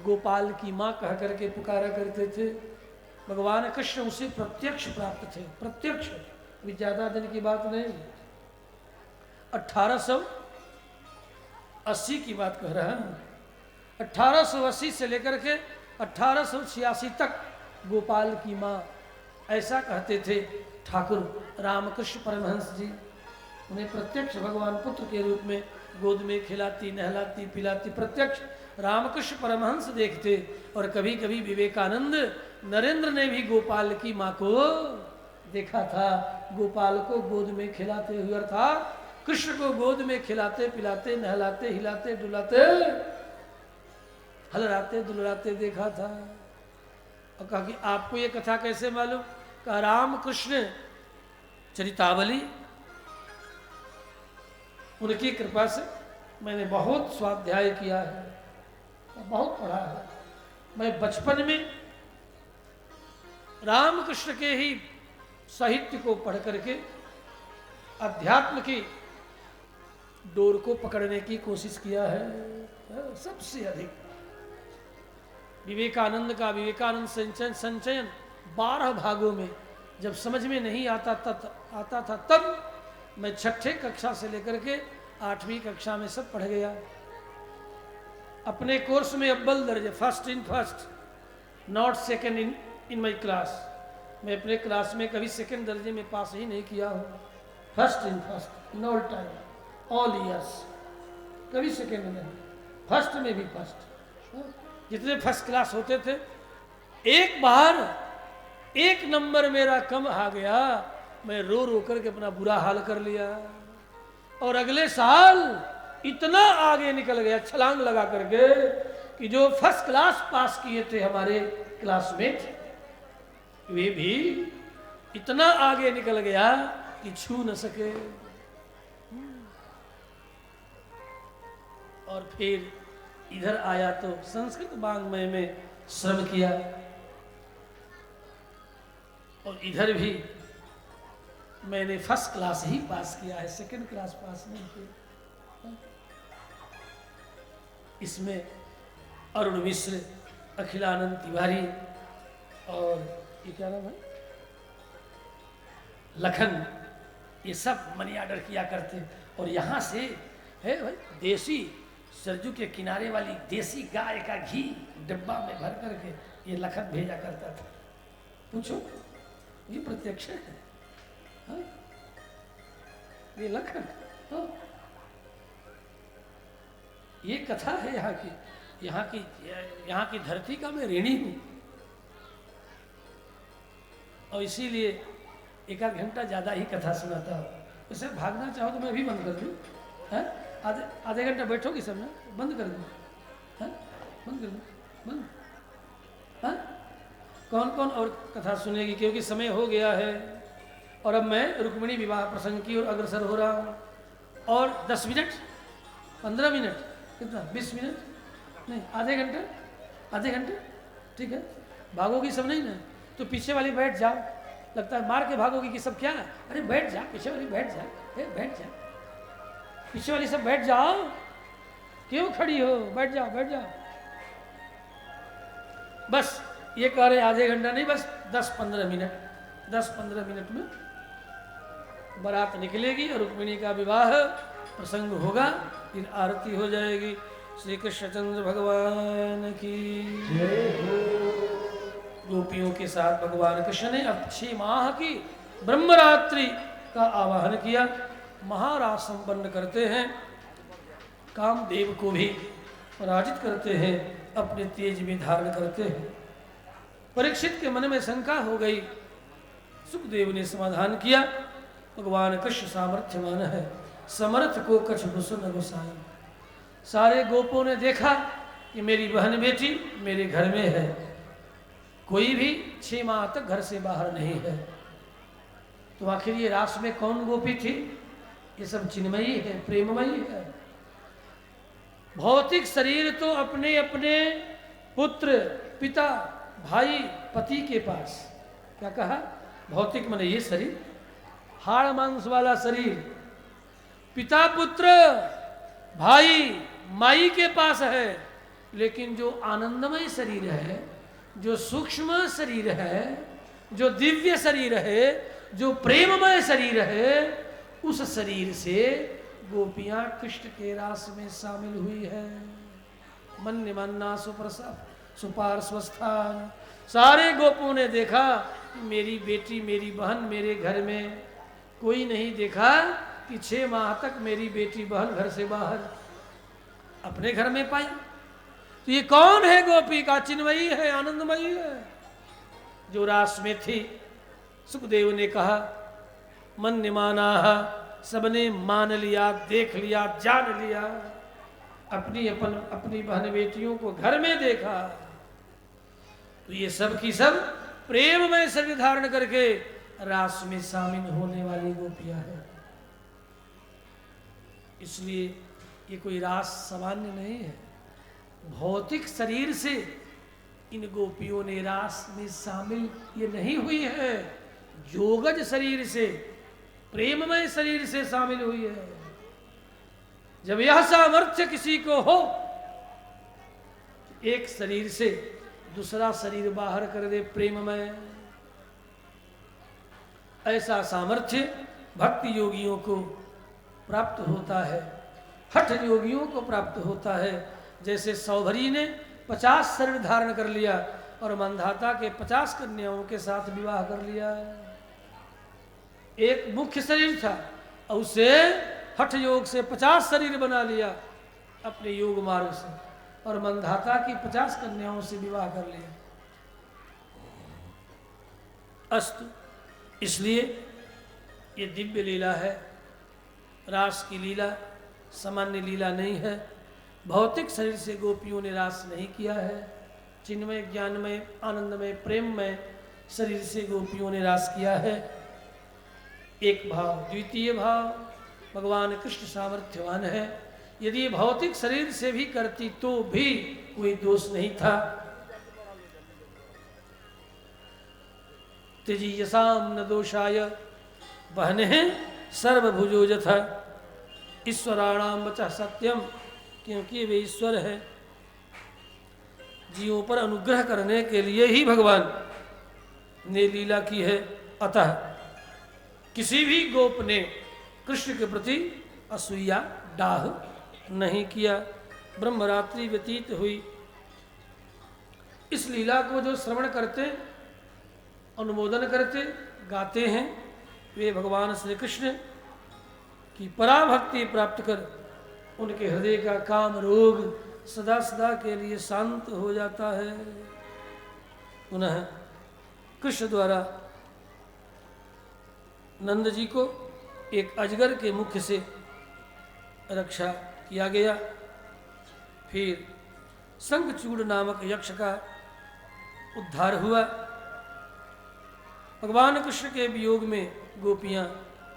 गोपाल की माँ कह करके पुकारा करते थे। भगवान कृष्ण उसे प्रत्यक्ष प्राप्त थे, प्रत्यक्ष, भी ज्यादा दिन की बात नहीं, 1880 की बात कह रहा हूं। 1880 से लेकर के 1886 तक गोपाल की माँ, ऐसा कहते थे ठाकुर रामकृष्ण परमहंस जी। उन्हें प्रत्यक्ष भगवान पुत्र के रूप में गोद में खिलाती, नहलाती, पिलाती, प्रत्यक्ष रामकृष्ण परमहंस देखते। और कभी कभी विवेकानंद नरेंद्र ने भी गोपाल की माँ को देखा था, गोपाल को गोद में खिलाते हुए, अर्थात कृष्ण को गोद में खिलाते, पिलाते, नहलाते, हिलाते, डुलाते, हलराते, दुलराते देखा था। और कहा कि आपको ये कथा कैसे मालूम? कहा रामकृष्ण चरितावली, उनकी कृपा से मैंने बहुत स्वाध्याय किया है, बहुत पढ़ा है। मैं बचपन में रामकृष्ण के ही साहित्य को पढ़ करके अध्यात्म की डोर को पकड़ने की कोशिश किया है सबसे अधिक। विवेकानंद का विवेकानंद संचयन 12 भागों में, जब समझ में नहीं आता था तब मैं 6ठे कक्षा से लेकर के 8वीं कक्षा में सब पढ़ गया। अपने कोर्स में अव्वल दर्जे, first in first, not second in my class. मैं अपने क्लास में कभी सेकंड दर्जे में पास ही नहीं किया हूँ। First in first in all time, all years, कभी सेकंड नहीं, फर्स्ट में भी फर्स्ट। जितने फर्स्ट क्लास होते थे, एक बार 1 नंबर मेरा कम आ गया, मैं रो रो करके अपना बुरा हाल कर लिया। और अगले साल इतना आगे निकल गया छलांग लगा करके कि जो फर्स्ट क्लास पास किए थे हमारे क्लासमेट, वे भी इतना आगे निकल गया कि छू न सके। और फिर इधर आया तो संस्कृत वाङ्मय में श्रम किया, और इधर भी मैंने फर्स्ट क्लास ही पास किया है, सेकंड क्लास पास नहीं किया। इसमें अरुण मिश्र, अखिलानंद तिवारी और ये क्या नाम है, लखन, ये सब मनी आर्डर किया करते। और यहाँ से है भाई देसी सरजू के किनारे वाली देसी गाय का घी डिब्बा में भर करके ये लखन भेजा करता था। पूछो, ये प्रत्यक्ष है। हाँ? ये लखन, हाँ? ये कथा है यहाँ की धरती का मैं ऋणी हूं, और इसीलिए एक आध घंटा ज्यादा ही कथा सुनाता हूँ। वैसे भागना चाहो तो मैं भी बंद कर दूँ, आधे घंटा बैठोगी सब ना, बंद कर दूँ, बंद कर दूँ, बंद। हाँ? कौन कौन और कथा सुनेगी, क्योंकि समय हो गया है और अब मैं रुक्मिणी विवाह प्रसंग की ओर अग्रसर हो रहा हूँ। और 10 मिनट, 15 मिनट, कितना, 20 मिनट नहीं, आधे घंटे, ठीक है। भागोगी सब नहीं ना, तो पीछे वाली बैठ जाओ। लगता है मार के भागोगी कि सब क्या, अरे बैठ जा, पीछे वाली बैठ जा, बैठ जा, पीछे वाली सब बैठ जाओ, क्यों खड़ी हो, बैठ जाओ, बैठ जाओ। बस ये कह रहे आधे घंटा नहीं, बस 10-15 मिनट, 10-15 मिनट में बारात निकलेगी और रुक्मिणी का विवाह प्रसंग होगा, फिर आरती हो जाएगी। श्री कृष्णचंद्र भगवान की गोपियों के साथ भगवान कृष्ण ने अब 6 माह की ब्रह्मरात्रि का आवाहन किया। महाराज संपन्न करते हैं, कामदेव को भी पराजित करते हैं, अपने तेज में धारण करते हैं। परीक्षित के मन में शंका हो गई, सुखदेव ने समाधान किया, भगवान कृष्ण सामर्थ्यवान है, समर्थ को कछ न गुसाई। सारे गोपों ने देखा कि मेरी बहन बेटी मेरे घर में है, कोई भी 6 माह तक घर से बाहर नहीं है। तो आखिर ये रास में कौन गोपी थी? ये सब चिन्मयी है, प्रेममयी है। भौतिक शरीर तो अपने अपने पुत्र, पिता, भाई, पति के पास। क्या कहा? भौतिक माने ये शरीर, हाड़ मांस वाला शरीर, पिता, पुत्र, भाई, माई के पास है। लेकिन जो आनंदमय शरीर है, जो सूक्ष्म शरीर है, जो दिव्य शरीर है, जो प्रेममय शरीर है, उस शरीर से गोपियां कृष्ण के रास में शामिल हुई है। मन मन्ना सुपार्श्वस्थान। सारे गोपों ने देखा, मेरी बेटी, मेरी बहन मेरे घर में। कोई नहीं देखा कि 6 माह तक मेरी बेटी बहन घर से बाहर, अपने घर में पाई। तो ये कौन है? गोपी का चिन्मयी है, आनंदमयी है, जो रास में थी। सुखदेव ने कहा, मन माना, सबने मान लिया, देख लिया, जान लिया, अपनी बहन बेटियों को घर में देखा। तो ये सब की सब प्रेम में शरीर धारण करके रास में शामिल होने वाली गोपियां हैं। इसलिए ये कोई रास सामान्य नहीं है। भौतिक शरीर से इन गोपियों ने रास में शामिल ये नहीं हुई है, जोगज शरीर से, प्रेममय शरीर से शामिल हुई है। जब यह सामर्थ्य किसी को हो, एक शरीर से दूसरा शरीर बाहर कर दे प्रेममय, ऐसा सामर्थ्य भक्ति योगियों को प्राप्त होता है, हठ योगियों को प्राप्त होता है। जैसे सौभरी ने 50 शरीर धारण कर लिया और मंधाता के 50 कन्याओं के साथ विवाह कर लिया। एक मुख्य शरीर था और उसे हठ योग से 50 शरीर बना लिया अपने योग मार्ग से, और मंधाता की 50 कन्याओं से विवाह कर लिया। अस्तु, इसलिए ये दिव्य लीला है। रास की लीला सामान्य लीला नहीं है। भौतिक शरीर से गोपियों ने रास नहीं किया है। चिन्मय, ज्ञानमय, आनंदमय, प्रेममय शरीर से गोपियों ने रास किया है। एक भाव। द्वितीय भाव, भगवान कृष्ण सामर्थ्यवान है। यदि ये भौतिक शरीर से भी करती तो भी कोई दोष नहीं था। त्यजीयसाम न दोषाय बहने सर्वभुजो यथा। ईश्वराणाम वचः सत्यम, क्योंकि वे ईश्वर है। जीवों पर अनुग्रह करने के लिए ही भगवान ने लीला की है। अतः किसी भी गोप ने कृष्ण के प्रति असूया, डाह नहीं किया। ब्रह्मरात्रि व्यतीत हुई। इस लीला को जो श्रवण करते, अनुमोदन करते, गाते हैं, वे भगवान श्री कृष्ण की पराभक्ति प्राप्त कर उनके हृदय का काम रोग सदा सदा के लिए शांत हो जाता है। पुनः कृष्ण द्वारा नंद जी को एक अजगर के मुख से रक्षा किया गया। फिर शंखचूड़ नामक यक्ष का उद्धार हुआ। भगवान कृष्ण के वियोग में गोपियां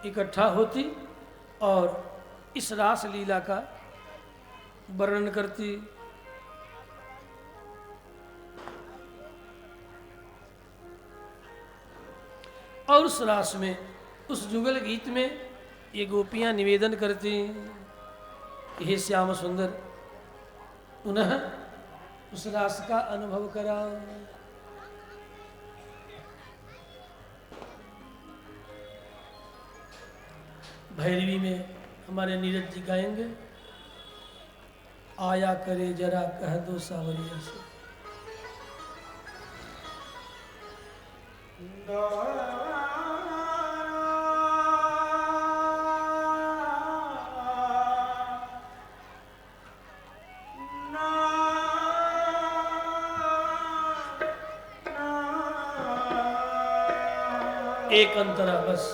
इकट्ठा होती और इस रास लीला का वर्णन करती। और उस रास में, उस जुगल गीत में ये गोपियां निवेदन करती, हे श्याम सुंदर पुनः उस रास का अनुभव कराओ। भैरवी में हमारे नीरज जी गाएंगे, आया करे जरा कह दो सावरिया से। एक अंतरा बस।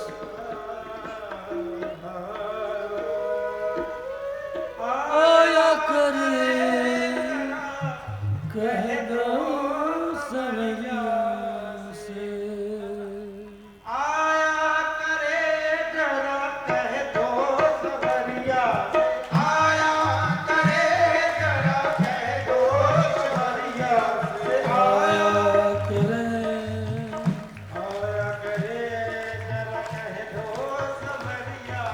आया करे कह दो सवरिया से। आया करे जरा कह दो सवरिया, आया करे जरा कह दो सवरिया से। आया करे जरा कह दो सवरिया,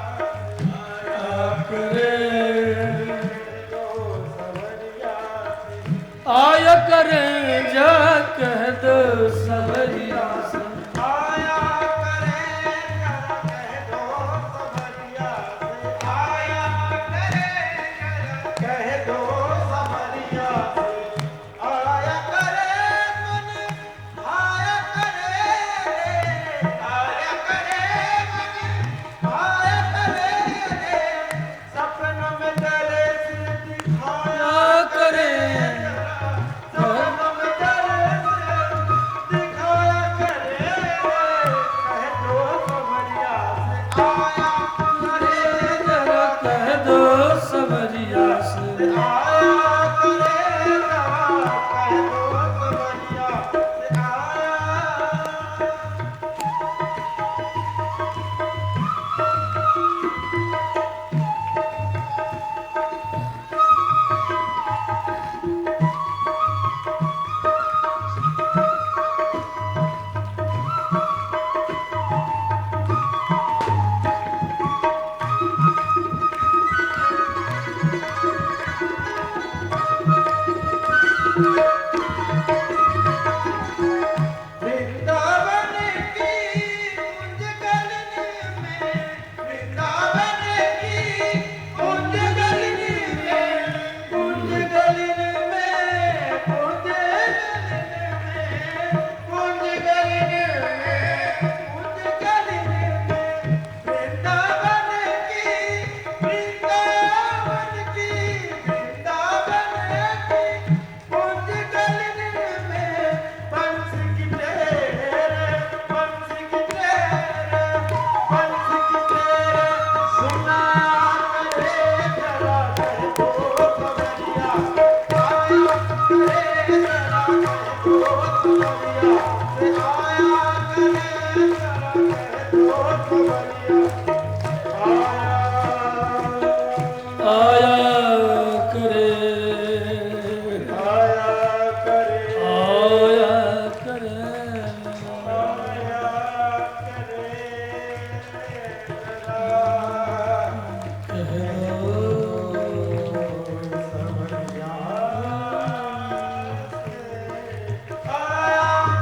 आया करे जा कह दो सवरिया से। आया करे जरा कह दो सवरिया से। आया करे जरा कह दो सवरिया से। आया करे मन, आया करे, आया करे मन, आया करे सपन में दर्श दिखाया आया करे जरा कह दो सवरिया से। वृंदावन की कुंज गली में, वृंदावन की कुंज गली में, कुंज गली में, कुंज गली में, कुंज गली में, वृंदावन की, वृंदावन की, वृंदावन की कुंज गली में पंच की तेरे, पंच की तेरे, पंच की तेरे सुना करे जरा कह दो सवरिया। आया करे जरा कह दो सवरिया से। आया करे जरा कह दो सवरिया। आया करे आया करे, आया करे कह दो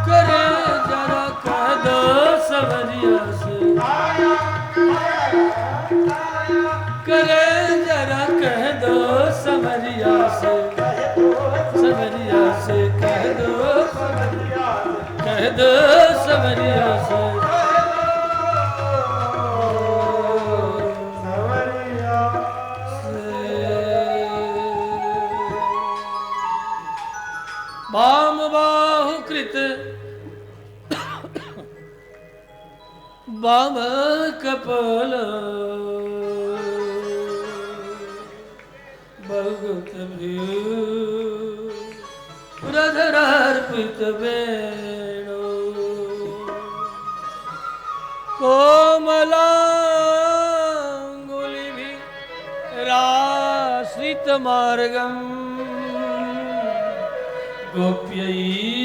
करे जरा कह दो सवरिया से। करे जरा कह दो सवरिया से। नंद सवरिया से सवरिया वाम बाहु कृत वाम कपाल भगत रधरार्पित वेणु कोमलांगुलिभि राश्रित मार्गम गोप्यैरयति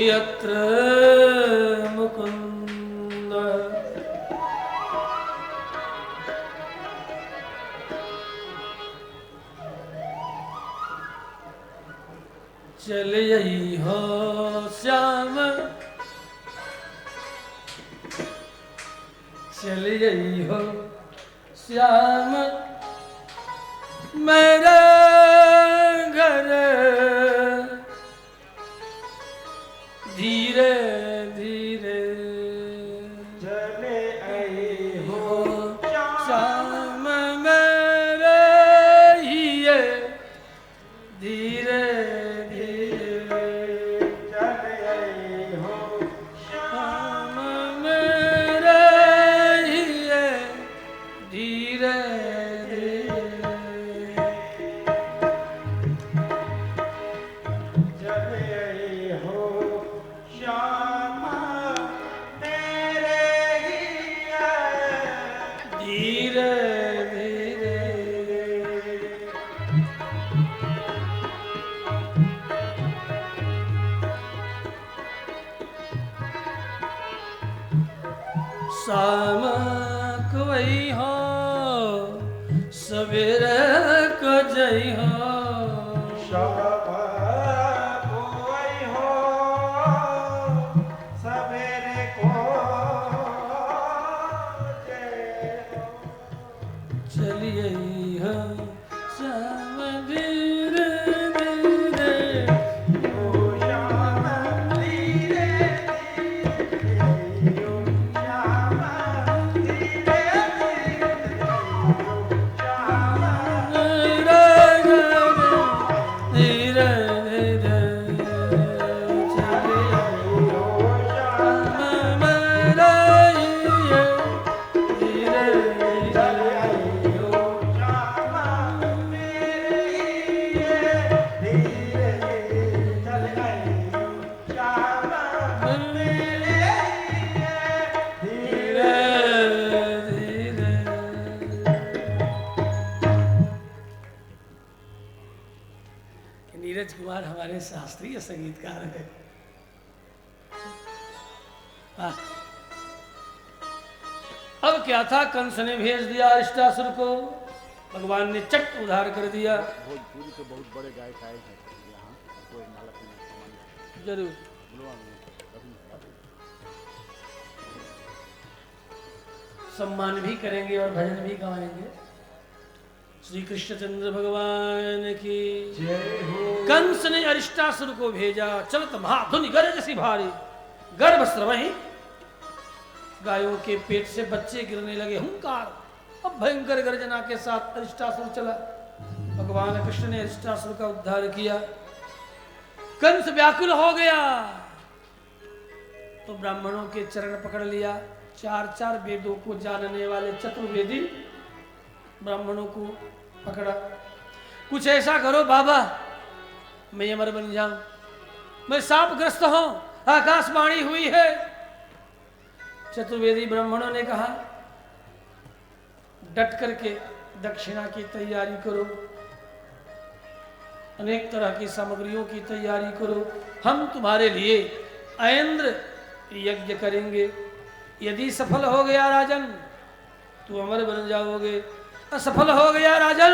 यत्र मुकुन्द चले हो श्याम चले हो श्याम मेरा घर धीरे धीरे चले आई हो श्याम मेरे हिये धीरे धीरे चले आई हो श्याम मेरे हिये धीरे चले आई हो श्याम मेरे हिया धीरे धीरे शाम कोई हो सवेरे को जई हो शाम कोई हो सवेरे को जय हो। चलिए हो शाम धीरे धीरे ओ श्याम धीरे धीरे ओ श्याम धीरे धीरे ओ श्याम धीरे धीरे धीरे चलिए शाम मेरे हिये धीरे धीरे धीरे धीरे नीरज कुमार हमारे शास्त्रीय संगीतकार हैं। हाँ। अब क्या था, कंस ने भेज दिया अरिष्टासुर को, भगवान ने चट उधार कर दिया। भोजपुरी के बहुत बड़े गायक आए हैं यहाँ कोई नालक में जरूर बुलवा में कभी सम्मान भी करेंगे और भजन भी गाएंगे। श्री कृष्णचंद्र भगवान की कंस ने अरिष्टासुर को भेजा, चलत महाधुनि गरज सी भारी, गर्भ स्रवहि गायों के पेट से बच्चे गिरने लगे, हुंकार। अब भयंकर गर्जना के साथ अरिष्टासुर चला। भगवान कृष्ण ने अरिष्टासुर का उद्धार किया। कंस व्याकुल हो गया तो ब्राह्मणों के चरण पकड़ लिया। चार चार वेदों को जानने वाले चतुर्वेदी ब्राह्मणों को पकड़ा। कुछ ऐसा करो बाबा, मैं अमर बन जाऊं, मैं शापग्रस्त हूं, आकाशवाणी हुई है। चतुर्वेदी ब्राह्मणों ने कहा, डट करके दक्षिणा की तैयारी करो, अनेक तरह की सामग्रियों की तैयारी करो, हम तुम्हारे लिए ऐन्द्र यज्ञ करेंगे। यदि सफल हो गया राजन तो अमर बन जाओगे, असफल हो गया राजन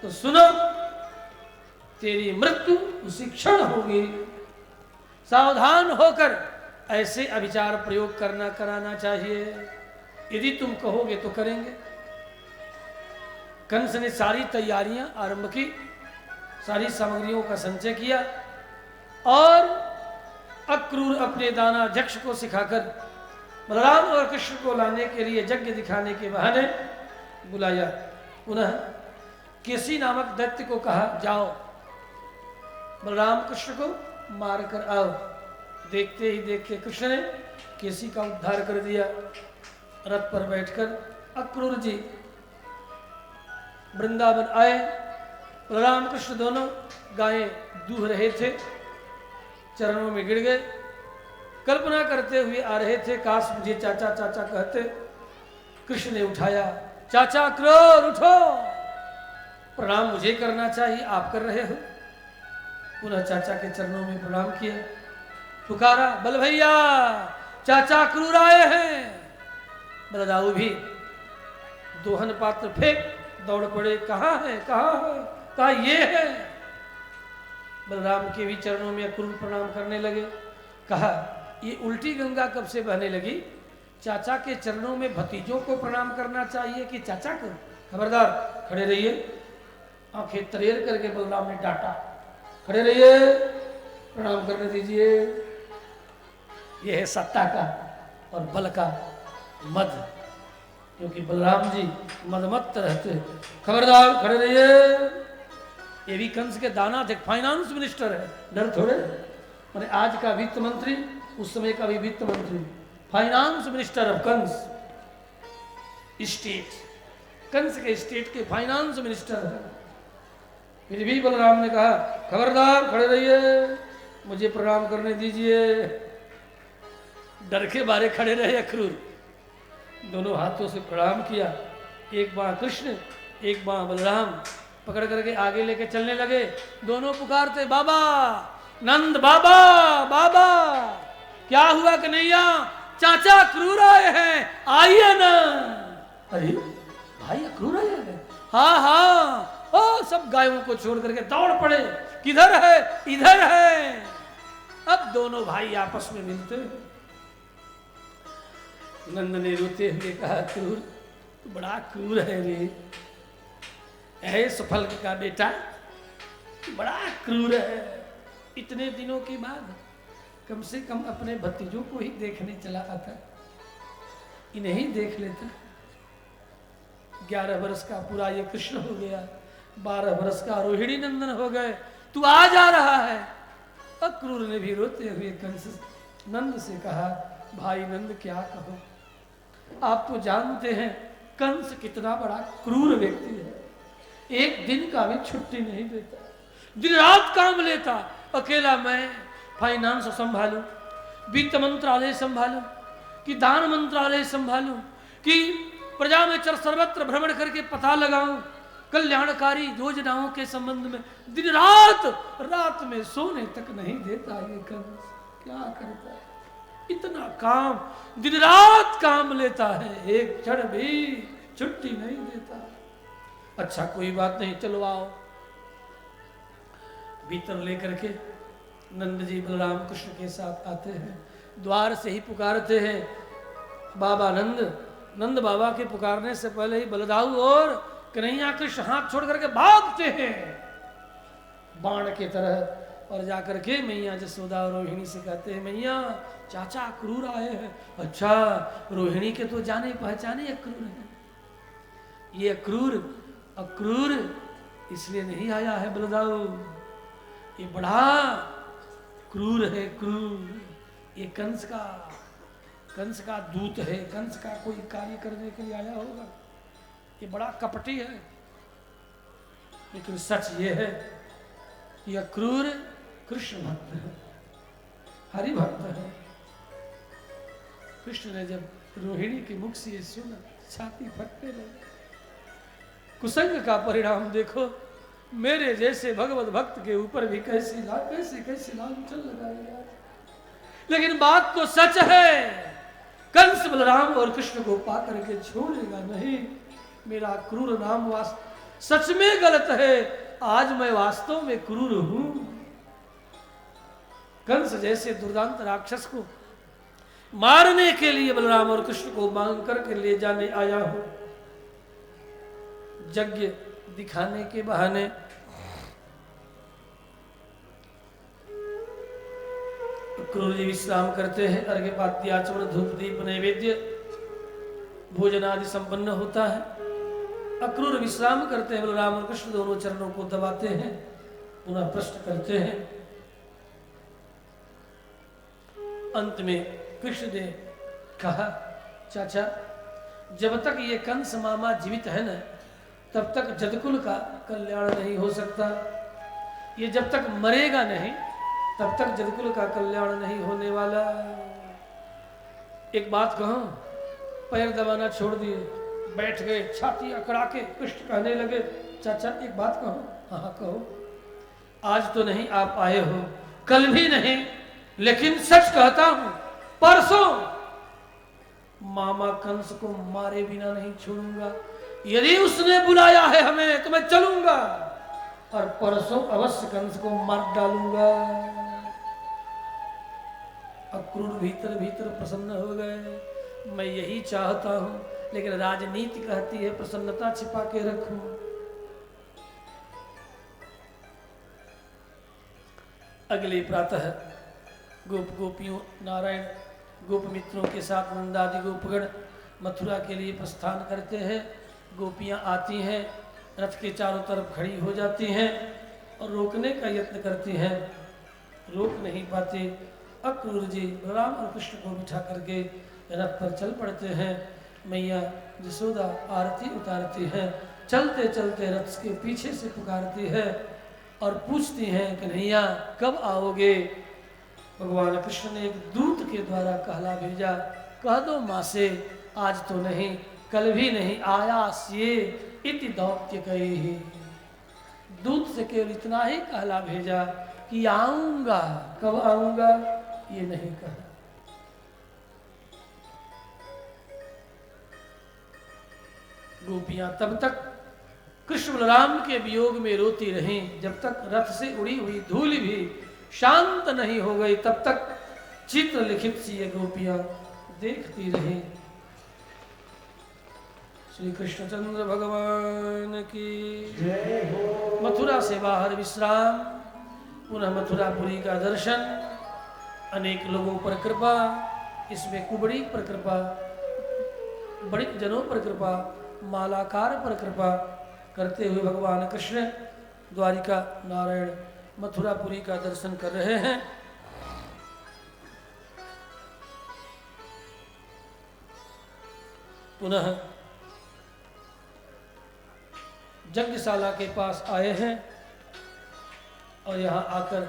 तो सुनो, तेरी मृत्यु उसी क्षण होगी। सावधान होकर ऐसे अभिचार प्रयोग कराना चाहिए। यदि तुम कहोगे तो करेंगे। कंस ने सारी तैयारियां आरंभ की, सारी सामग्रियों का संचय किया और अक्रूर अपने दाना जक्ष को सिखाकर बलराम और कृष्ण को लाने के लिए यज्ञ दिखाने के बहाने बुलाया। पुनः केसी नामक दैत्य को कहा, जाओ बलराम कृष्ण को मार कर आओ। देखते ही देखते कृष्ण ने केसी का उद्धार कर दिया। रथ पर बैठकर अक्रूर जी वृंदावन आए। बलराम कृष्ण दोनों गायें दूह रहे थे, चरणों में गिर गए। कल्पना करते हुए आ रहे थे, काश मुझे चाचा चाचा कहते। कृष्ण ने उठाया, चाचा क्रोर उठो, प्रणाम मुझे करना चाहिए, आप कर रहे हो। पुनः चाचा के चरणों में प्रणाम किया, पुकारा, बल भैया चाचा क्रूर आए हैं। बलदाऊ भी दोहन पात्र फेंक दौड़ पड़े, कहाँ है कहाँ है, कहा ये है। बलराम के भी चरणों में अक्रूर प्रणाम करने लगे। कहा, ये उल्टी गंगा कब से बहने लगी? चाचा के चरणों में भतीजों को प्रणाम करना चाहिए कि चाचा को? खबरदार, खड़े रहिए। आंखें तरेर करके बलराम ने डांटा, खड़े रहिए, प्रणाम करने दीजिए। यह है सत्ता का और बल का मद, क्योंकि बलराम जी मदमत्त रहते हैं। खबरदार, खड़े रहिए। ये भी कंस के दाना थे, फाइनेंस मिनिस्टर है, डर थोड़े। मैंने आज का वित्त मंत्री, उस समय का भी वित्त मंत्री, finance minister of Kansa state, Kansa के स्टेट के फाइनेंस मिनिस्टर है। फिर भी बलराम ने कहा, खबरदार खड़े रहिए, मुझे प्रणाम करने दीजिए। डर के मारे खड़े रहे अक्रूर, दोनों हाथों से प्रणाम किया। एक बाँ कृष्ण, एक बाँ बलराम पकड़ करके आगे लेके चलने लगे। दोनों पुकारते, बाबा नंद, बाबा बाबा, क्या हुआ कन्हैया, चाचा क्रूर आए हैं, आइए ना। अरे भाई अक्रूर आए हैं? हाँ हाँ। ओ, सब गायों को छोड़ करके दौड़ पड़े, किधर है? इधर है। अब दोनों भाई आपस में मिलते हैं। नंद ने रोते हुए कहा, क्रूर तू बड़ा क्रूर है रे, ऐ सफल का बेटा, तू बड़ा क्रूर है। इतने दिनों के बाद कम से कम अपने भतीजों को ही देखने चला आता, इन्हें ही देख लेता। 11 वर्ष का पूरा ये कृष्ण हो गया, 12 वर्ष का रोहिणी नंदन हो गए, तू आ जा रहा है। अक्रूर ने भी रोते हुए कंस नंद से कहा, भाई नंद क्या कहो, आप तो जानते हैं कंस कितना बड़ा क्रूर व्यक्ति है। एक दिन का भी छुट्टी नहीं देता, दिन रात काम लेता। अकेला मैं फाइनेंस संभालूं, वित्त मंत्रालय संभालूं, कि दान मंत्रालय संभालूं, कि प्रजा में चर सर्वत्र भ्रमण करके पता लगाऊं कल्याणकारी योजनाओं के संबंध में। दिन रात, रात में सोने तक नहीं देता ये कंस। क्या करता है, इतना काम, दिन रात काम लेता है, एक क्षण भी छुट्टी नहीं देता। अच्छा कोई बात नहीं, चलो आओ। भीतर लेकर के नंद जी बलराम कृष्ण के साथ आते हैं। द्वार से ही पुकारते हैं, बाबा नंद। नंद बाबा के पुकारने से पहले ही बलदाऊ और कन्हैया कृष्ण हाथ छोड़ करके भागते हैं बाण के तरह, और जाकर के मैया जसोदा और रोहिणी से कहते हैं, मैया चाचा क्रूर आए हैं। अच्छा, रोहिणी के तो जाने पहचाने अक्रूर हैं। ये अक्रूर इसलिए नहीं आया है बलदाऊ, ये बड़ा क्रूर है, क्रूर। ये कंस का दूत है, कंस का कोई कार्य करने के लिए आया होगा। ये बड़ा कपटी है। लेकिन सच ये है कि अक्रूर कृष्ण भक्त है, हरि भक्त है। कृष्ण ने जब रोहिणी के मुख से ये सुना, छाती फटने लगी। कुसंग का परिणाम देखो, मेरे जैसे भगवत भक्त के ऊपर भी कैसी लांछन लगाई। लेकिन बात तो सच है, कंस बलराम और कृष्ण को पा करके छोड़ेगा नहीं। मेरा क्रूर नाम सच में गलत है, आज मैं वास्तव में क्रूर हूं। कंस जैसे दुर्दांत राक्षस को मारने के लिए बलराम और कृष्ण को मांग करके ले जाने आया हूं, यज्ञ दिखाने के बहाने। क्रूर जी विश्राम करते हैं, अर्घ्यपाद्य आचमन धूप दीप नैवेद्य भोजन आदि संपन्न होता है। अक्रूर विश्राम करते हैं, बलराम और कृष्ण दोनों चरणों को दबाते हैं, पुनः प्रश्न करते हैं। अंत में कृष्ण ने कहा, चाचा जब तक ये कंस मामा जीवित है न, तब तक जदकुल का कल्याण नहीं हो सकता। ये जब तक मरेगा नहीं तब तक जदकुल का कल्याण नहीं होने वाला। एक बात कहूं, पैर दबाना छोड़ दिए, बैठ गए, छाती अकड़ा के कृष्ण कहने लगे, चाचा एक बात कहूं। हाँ हाँ कहो। आज तो नहीं आप आए हो, कल भी नहीं, लेकिन सच कहता हूं परसों मामा कंस को मारे बिना नहीं छोड़ूंगा। यदि उसने बुलाया है हमें तो मैं चलूंगा, और परसों अवश्य कंस को मार डालूंगा। अक्रूर भीतर भीतर प्रसन्न हो गए। मैं यही चाहता हूं, लेकिन राजनीति कहती है प्रसन्नता छिपा के रखूं। अगले प्रातः गोप गोपियों नारायण गोप मित्रों के साथ नंदादि गोपगण मथुरा के लिए प्रस्थान करते हैं। गोपियां आती हैं, रथ के चारों तरफ खड़ी हो जाती हैं और रोकने का यत्न करती हैं, रोक नहीं पाते। अक्रूर जी बलराम और कृष्ण को बिठा करके रथ पर चल पड़ते हैं। मैया जसोदा आरती उतारती हैं, चलते चलते रथ के पीछे से पुकारती है और पूछती हैं कन्हैया कब आओगे। भगवान कृष्ण ने एक दूत के द्वारा कहला भेजा, कह दो माँ से आज तो नहीं, कल भी नहीं, आयास ये इति दौत्य कही। दूत से केवल इतना ही कहला भेजा कि आऊंगा, कब आऊंगा ये नहीं कहा। गोपियां तब तक कृष्ण बलराम के वियोग में रोती रहीं, जब तक रथ से उड़ी हुई धूल भी शांत नहीं हो गई, तब तक चित्र लिखित सी ये गोपियां देखती रहीं। श्री कृष्णचंद्र भगवान की जय हो। मथुरा से बाहर विश्राम, पुनः मथुरापुरी का दर्शन, अनेक लोगों पर कृपा, इसमें कुबड़ी पर कृपा, बड़ी जनों पर कृपा, मालाकार पर कृपा करते हुए भगवान कृष्ण द्वारिका नारायण मथुरापुरी का दर्शन कर रहे हैं। पुनः यज्ञशाला के पास आए हैं और यहाँ आकर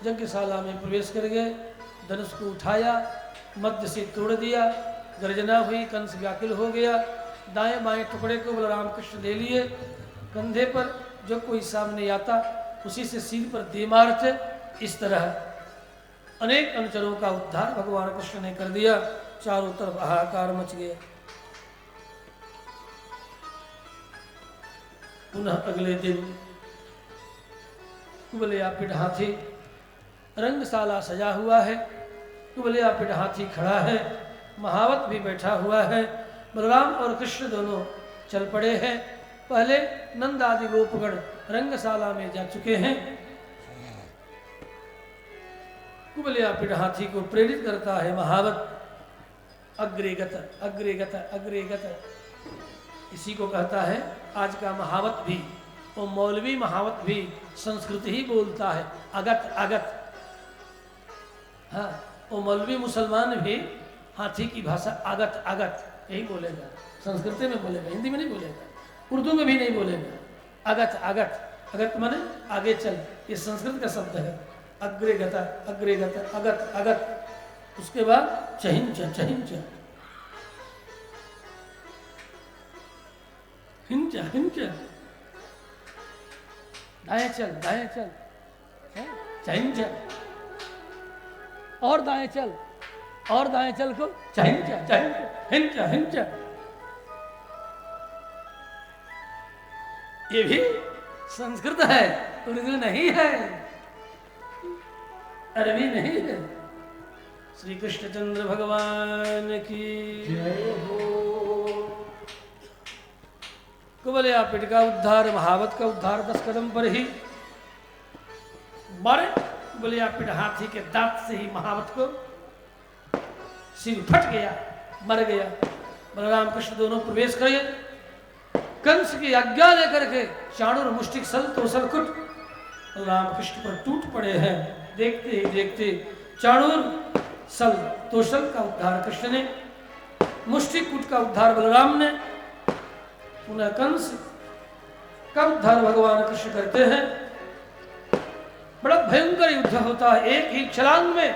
यज्ञशाला में प्रवेश कर गए। धनुष को उठाया, मध्य से तोड़ दिया, गर्जना हुई, कंस व्याकुल हो गया। दाएं बाएं टुकड़े को बलराम कृष्ण ले लिए, कंधे पर जो कोई सामने आता उसी से सिर पर दे मारते। इस तरह अनेक अनुचरों का उद्धार भगवान कृष्ण ने कर दिया। चारों तरफ हाहाकार मच गया। पुनः अगले दिन कुबलिया पिठ हाथी, रंगशाला सजा हुआ है, कुबलिया पिठ हाथी खड़ा है, महावत भी बैठा हुआ है। बलराम और कृष्ण दोनों चल पड़े हैं। पहले नंद आदि गोपगण रंगशाला में जा चुके हैं। कुबलिया पिठ हाथी को प्रेरित करता है महावत, अग्रेगत अग्रेगत अग्रेगत। इसी को कहता है आज का महावत भी, वो मौलवी महावत भी संस्कृत ही बोलता है, अगत अगत। हाँ, वो मौलवी मुसलमान भी हाथी की भाषा अगत अगत यही बोलेगा, संस्कृत में बोलेगा, हिंदी में नहीं बोलेगा, उर्दू में भी नहीं बोलेगा। अगत अगत, अगत माने आगे चल, ये संस्कृत का शब्द है। अग्रेगत अग्रेगत अगत अगत। उसके बाद चहिंच चहिंच, हिंच हिंच, दाएं चल दाएं चल, चहिंच, और दाएं चल, और दाएं चल को चहिंच चहिंच हिंच हिंच। ये भी संस्कृत है, उर्दू नहीं है, अरबी नहीं है। श्री कृष्णचंद्र भगवान की जय हो। कुबलिया पिठ का उद्धार, महावत का उद्धार 10 कदम पर ही। मारे बोले या पिट हाथी के दांत से ही महावत को सिर फट गया, मर गया। बलराम कृष्ण दोनों प्रवेश करे, कंस की आज्ञा लेकर के चाणूर मुष्टिक सल तोसल कुट बलराम कृष्ण पर टूट पड़े हैं। देखते ही देखते चाणूर सल तोसल का उद्धार कृष्ण ने, मुष्टिक कुट का उद्धार बलराम ने, पुनः कंस का उद्धार भगवान कृष्ण करते हैं। बड़ा भयंकर युद्ध होता है। एक ही छलांग में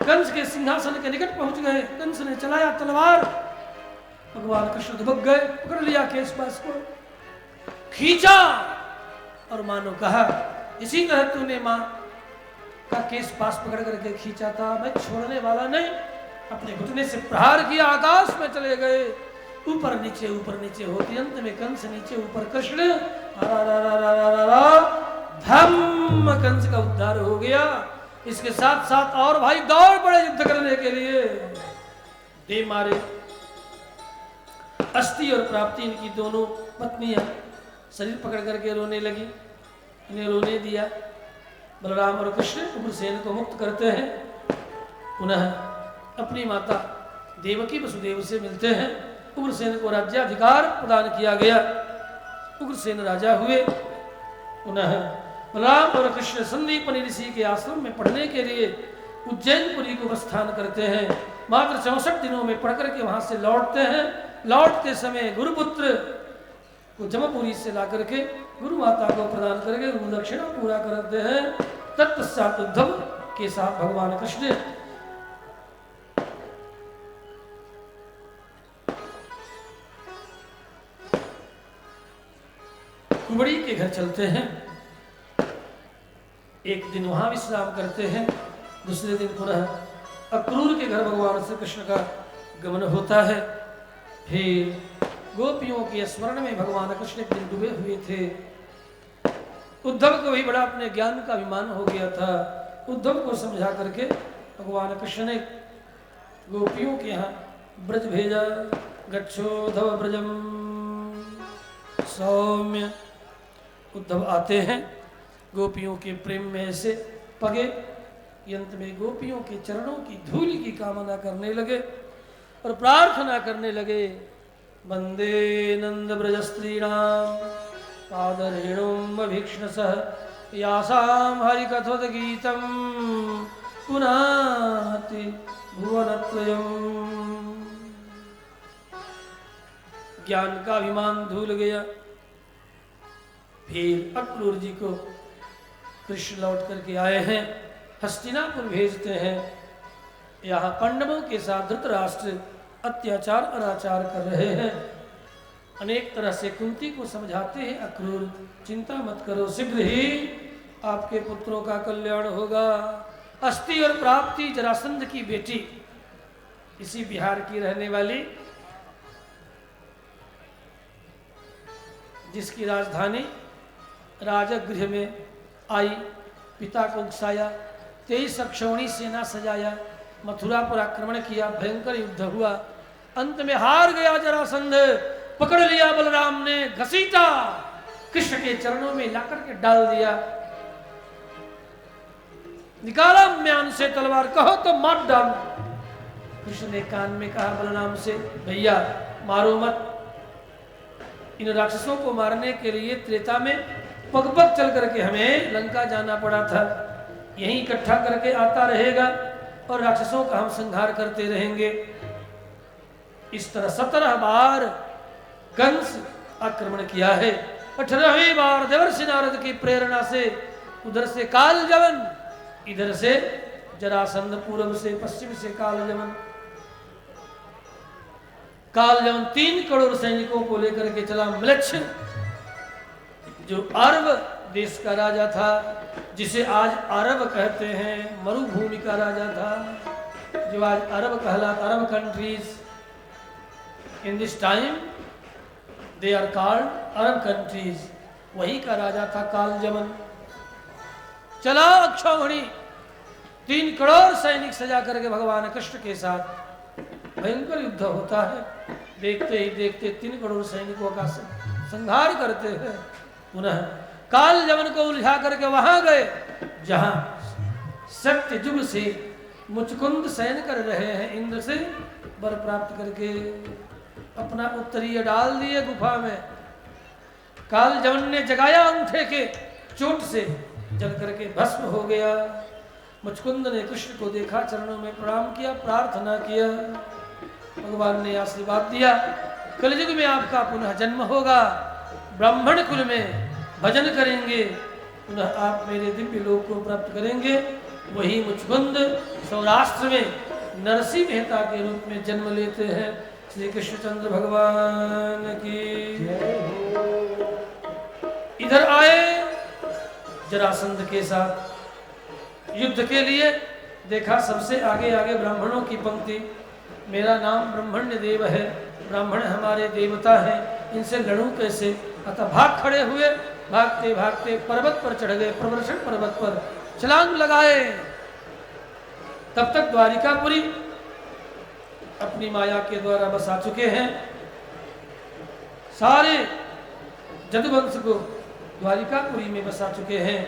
कंस के सिंहासन के निकट पहुंच गए। कंस ने चलाया तलवार, भगवान कृष्ण दुबक गए, पकड़ लिया केश पास को, खींचा और मानो कहा इसी तरह तूने मां का केस पास पकड़ करके खींचा था, मैं छोड़ने वाला नहीं। अपने घुटने से प्रहार किया, आकाश में चले गए, ऊपर नीचे होती, अंत में कंस नीचे ऊपर कृष्ण, धम्म कंस का उद्धार हो गया। इसके साथ साथ और भाई दौड़ पड़े युद्ध करने के लिए। दे मारे अस्थि और प्राप्ति इनकी दोनों पत्नियां शरीर पकड़ करके रोने लगी, इन्हें रोने दिया। बलराम और कृष्ण उग्रसेन को मुक्त करते हैं, पुनः अपनी माता देवकी वसुदेव से मिलते हैं। उग्रसेन को राज्याधिकार प्रदान किया गया, उग्रसेन राजा हुए। पुनः बलराम और कृष्ण संदीपनि ऋषि के आश्रम में पढ़ने के लिए उज्जैनपुरी को प्रस्थान करते हैं। मात्र 64 दिनों में पढ़ करके वहां से लौटते हैं। लौटते समय गुरुपुत्र को जमपुरी से ला करके गुरु माता को प्रदान करके गुरु दक्षिणा पूरा करते हैं। तत्पश्चात उद्धव के साथ भगवान कृष्ण कुबड़ी के घर चलते हैं। एक दिन वहां विश्राम करते हैं, दूसरे दिन पुनः अक्रूर के घर भगवान श्री कृष्ण का गमन होता है। फिर गोपियों के स्मरण में भगवान कृष्ण एक दिन डूबे हुए थे। उद्धव को भी बड़ा अपने ज्ञान का अभिमान हो गया था। उद्धव को समझा करके भगवान कृष्ण ने गोपियों के यहाँ ब्रज भेजा। गच्छोद्धव ब्रजम सौम्य। उद्धव आते हैं, गोपियों के प्रेम में ऐसे पगे, अंत में गोपियों के चरणों की धूल की कामना करने लगे और प्रार्थना करने लगे। वंदे नंद ब्रज स्त्रीणाम पादरेणुम भीक्ष्णसः यासाम हरिकथोद गीतम पुनाति भुवनत्रयम्। ज्ञान का अभिमान धूल गया। फिर अक्रूर जी को कृष्ण लौट करके आए हैं, हस्तिनापुर भेजते हैं। यहाँ पांडवों के साथ धृतराष्ट्र अत्याचार अनाचार कर रहे हैं। अनेक तरह से कुंती को समझाते हैं, अक्रूर चिंता मत करो, शीघ्र ही आपके पुत्रों का कल्याण होगा। अस्थि और प्राप्ति जरासंध की बेटी, इसी बिहार की रहने वाली, जिसकी राजधानी राजगृह में आई, पिता को उकसाया, 23 अक्षौणी सेना सजाया, मथुरा पर आक्रमण किया, भयंकर युद्ध हुआ। अंत में हार गया जरासंध। पकड़ लिया बलराम ने, घसीटा, कृष्ण के चरणों में लाकर के डाल दिया। निकाला म्यान से तलवार, कहो तो मार डाल। कृष्ण ने कान में कहा बलराम से, भैया मारो मत। इन राक्षसों को मारने के लिए त्रेता में पग पग चल करके हमें लंका जाना पड़ा था। यहीं इकट्ठा करके आता रहेगा और राक्षसों का हम संहार करते रहेंगे। इस तरह 17 बार कंस आक्रमण किया है। 18वीं बार देवर्षि नारद की प्रेरणा से उधर से कालजवन, इधर से जरासंध, पूर्व से पश्चिम से कालजवन। कालजवन 3 करोड़ सैनिकों को लेकर के चला। म्लेच्छ जो अरब देश का राजा था, जिसे आज अरब कहते हैं, मरुभूमि का राजा था, जो आज अरब कहलाता, Arab countries, in this time they are called Arab countries, वही का राजा था कालजवन। चला अक्षौहिणी, 3 करोड़ सैनिक सजा करके भगवान कृष्ण के साथ भयंकर युद्ध होता है। देखते ही देखते 3 करोड़ सैनिकों का संहार करते हैं। पुनः कालजवन को उलझा करके वहां गए जहां सत्य युग से मुचकुंद शयन कर रहे हैं, इंद्र से वर प्राप्त करके अपना उत्तरीय डाल दिए गुफा में। काल जवन ने जगाया अंगूठे के चोट से, जल करके भस्म हो गया। मुचकुंद ने कृष्ण को देखा, चरणों में प्रणाम किया, प्रार्थना किया। भगवान ने आशीर्वाद दिया, कलयुग में आपका पुनः जन्म होगा, ब्राह्मण कुल में भजन करेंगे, पुनः आप मेरे दिव्य लोक को प्राप्त करेंगे। वही मुचकुंद सौराष्ट्र में नरसिंह मेहता के रूप में जन्म लेते हैं। श्री कृष्णचंद्र भगवान की। इधर आए जरासंध के साथ युद्ध के लिए। देखा सबसे आगे आगे ब्राह्मणों की पंक्ति। मेरा नाम ब्रह्मण्य देव है, ब्राह्मण हमारे देवता हैं, इनसे लड़ूं कैसे। अतः भाग खड़े हुए, भागते भागते पर्वत पर चढ़ गए, प्रवर्षण पर्वत पर छलांग लगाए। तब तक द्वारिकापुरी अपनी माया के द्वारा बसा चुके हैं। सारे जदुवंश को द्वारिकापुरी में बसा चुके हैं।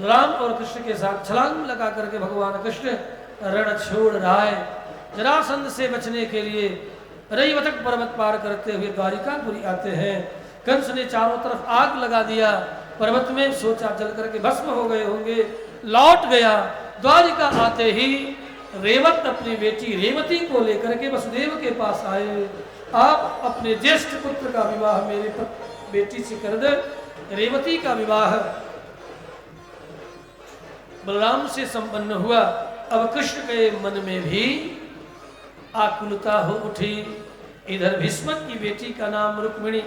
राम और कृष्ण के साथ छलांग लगा करके भगवान कृष्ण रण छोड़ रहा है। जरासंध से बचने के लिए रईवतक पर्वत पार करते हुए द्वारिकापुरी आते हैं। कंस ने चारों तरफ आग लगा दिया पर्वत में, सोचा जल करके भस्म हो गए होंगे, लौट गया। द्वारिका आते ही रेवत अपनी बेटी रेवती को लेकर के वसुदेव के पास आए। आप अपने ज्येष्ठ पुत्र का विवाह मेरे बेटी से कर दे। रेवती का विवाह बलराम से संपन्न हुआ। अब कृष्ण के मन में भी आकुलता हो उठी। इधर भीष्म की बेटी का नाम रुक्मिणी,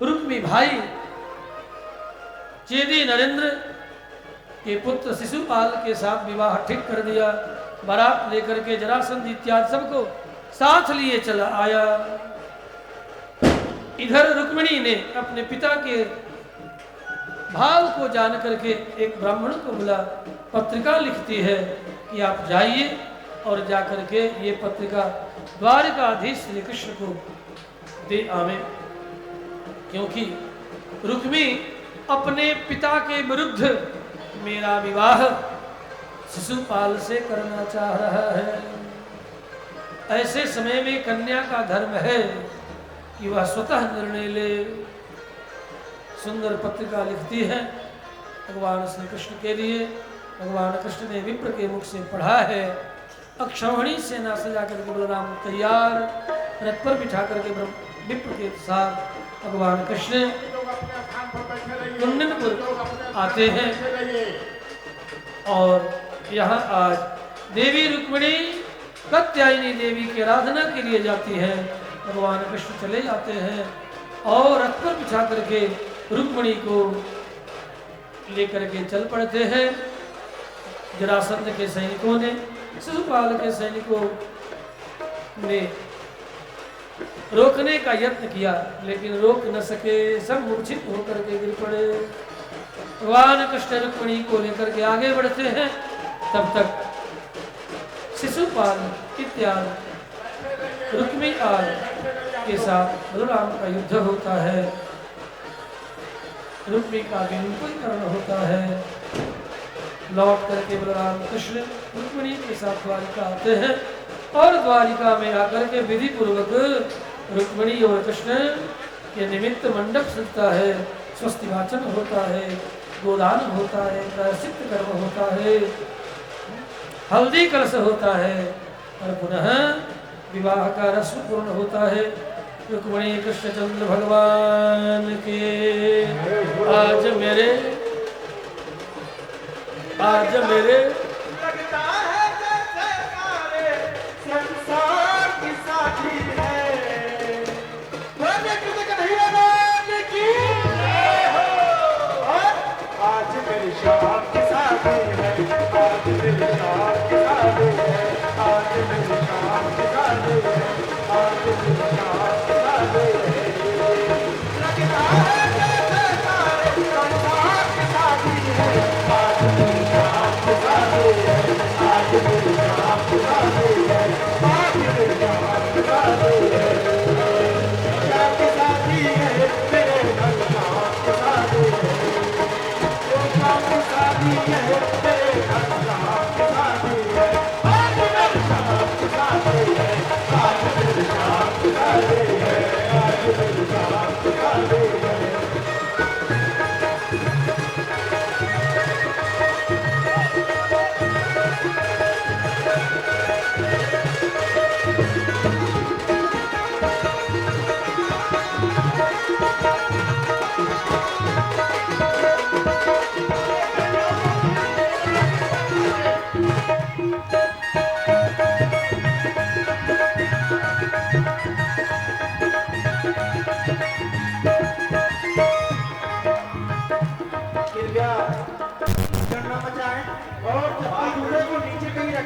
रुक्मी भाई चेदी नरेंद्र के पुत्र शिशुपाल के साथ विवाह ठीक कर दिया। बारात लेकर के जरासंध इत्यादि सबको साथ लिए चला आया। इधर रुक्मिणी ने अपने पिता के भाव को जान करके एक ब्राह्मण को बुला पत्रिका लिखती है कि आप जाइए और जाकर के ये पत्रिका द्वारिकाधीश श्री कृष्ण को दे आवे, क्योंकि रुक्मी अपने पिता के विरुद्ध मेरा विवाह शिशुपाल से करना चाह रहा है। ऐसे समय में कन्या का धर्म है कि वह स्वतः निर्णय ले। सुंदर पत्रिका लिखती है भगवान श्री कृष्ण के लिए। भगवान कृष्ण ने विप्र के मुख से पढ़ा है। अक्षौहिणी सेना से जाकर के बलराम तैयार, रथ पर बिठा करके विप्र के साथ भगवान कृष्ण कुंदनपुर आते हैं। और यहाँ आज देवी रुक्मिणी कात्यायनी देवी की आराधना के लिए जाती है। भगवान कृष्ण चले जाते हैं और रथ पर बिछा करके रुक्मिणी को लेकर के चल पड़ते हैं। जरासंध के सैनिकों ने, शिशुपाल के सैनिकों ने रोकने का यत्न किया, लेकिन रोक न सके। सब मूर्छित होकर के गिर पड़े। भगवान कृष्ण रुक्मिणी को लेकर के आगे बढ़ते हैं। तब तक शिशुपाल इत्यादि रुक्मी के साथ बलराम का युद्ध होता है। रुक्मी का विमुखीकरण होता है। लौट करके बलराम कृष्ण रुक्मिणी के साथ द्वारिका आते हैं और द्वारिका में आकर के विधि पूर्वक रुक्मिणी और कृष्ण के निमित्त मंडप सजता है, स्वस्ति वाचन होता है, गोदान होता है, प्रायश्चित कर्म होता है, हल्दी कलश होता है और पुनः विवाह का रस्म पूर्ण होता है। रुक्मिणी कृष्णचंद्र भगवान के आज मेरे लगता है जैसे सारे संसार की साथी है। बोले कृष्ण कन्हैया लाल की जय हो। और आज मेरी शाम की शादी है, आज मेरी शाम की शादी है, आज मेरी शाम की शादी है, आज मेरी शाम की शादी है। लगता है जैसे सारे संसार की साथी है, आज मेरी शाम की शादी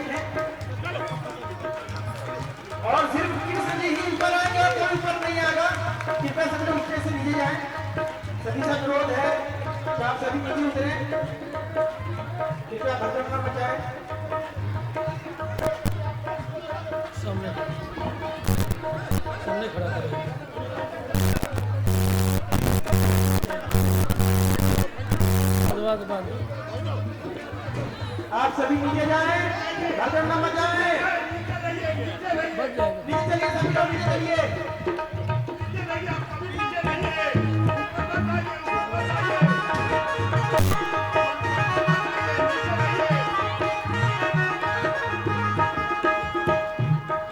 रखें। और सिर्फ कृष्ण जी ही ऊपर आएंगे और कोई ऊपर नहीं आएगा। कृपया सभी लोग नीचे से नीचे जाएं। सभी से अनुरोध है कि आप सभी नीचे उतरें। कृपया भद्र न मचाएं। सामने सामने खड़ा करें। बाद आप सभी नीचे जाएं, भद्र न मचाएं। बच जाएगा। नीचे चलिए, सभी लोग नीचे चलिए।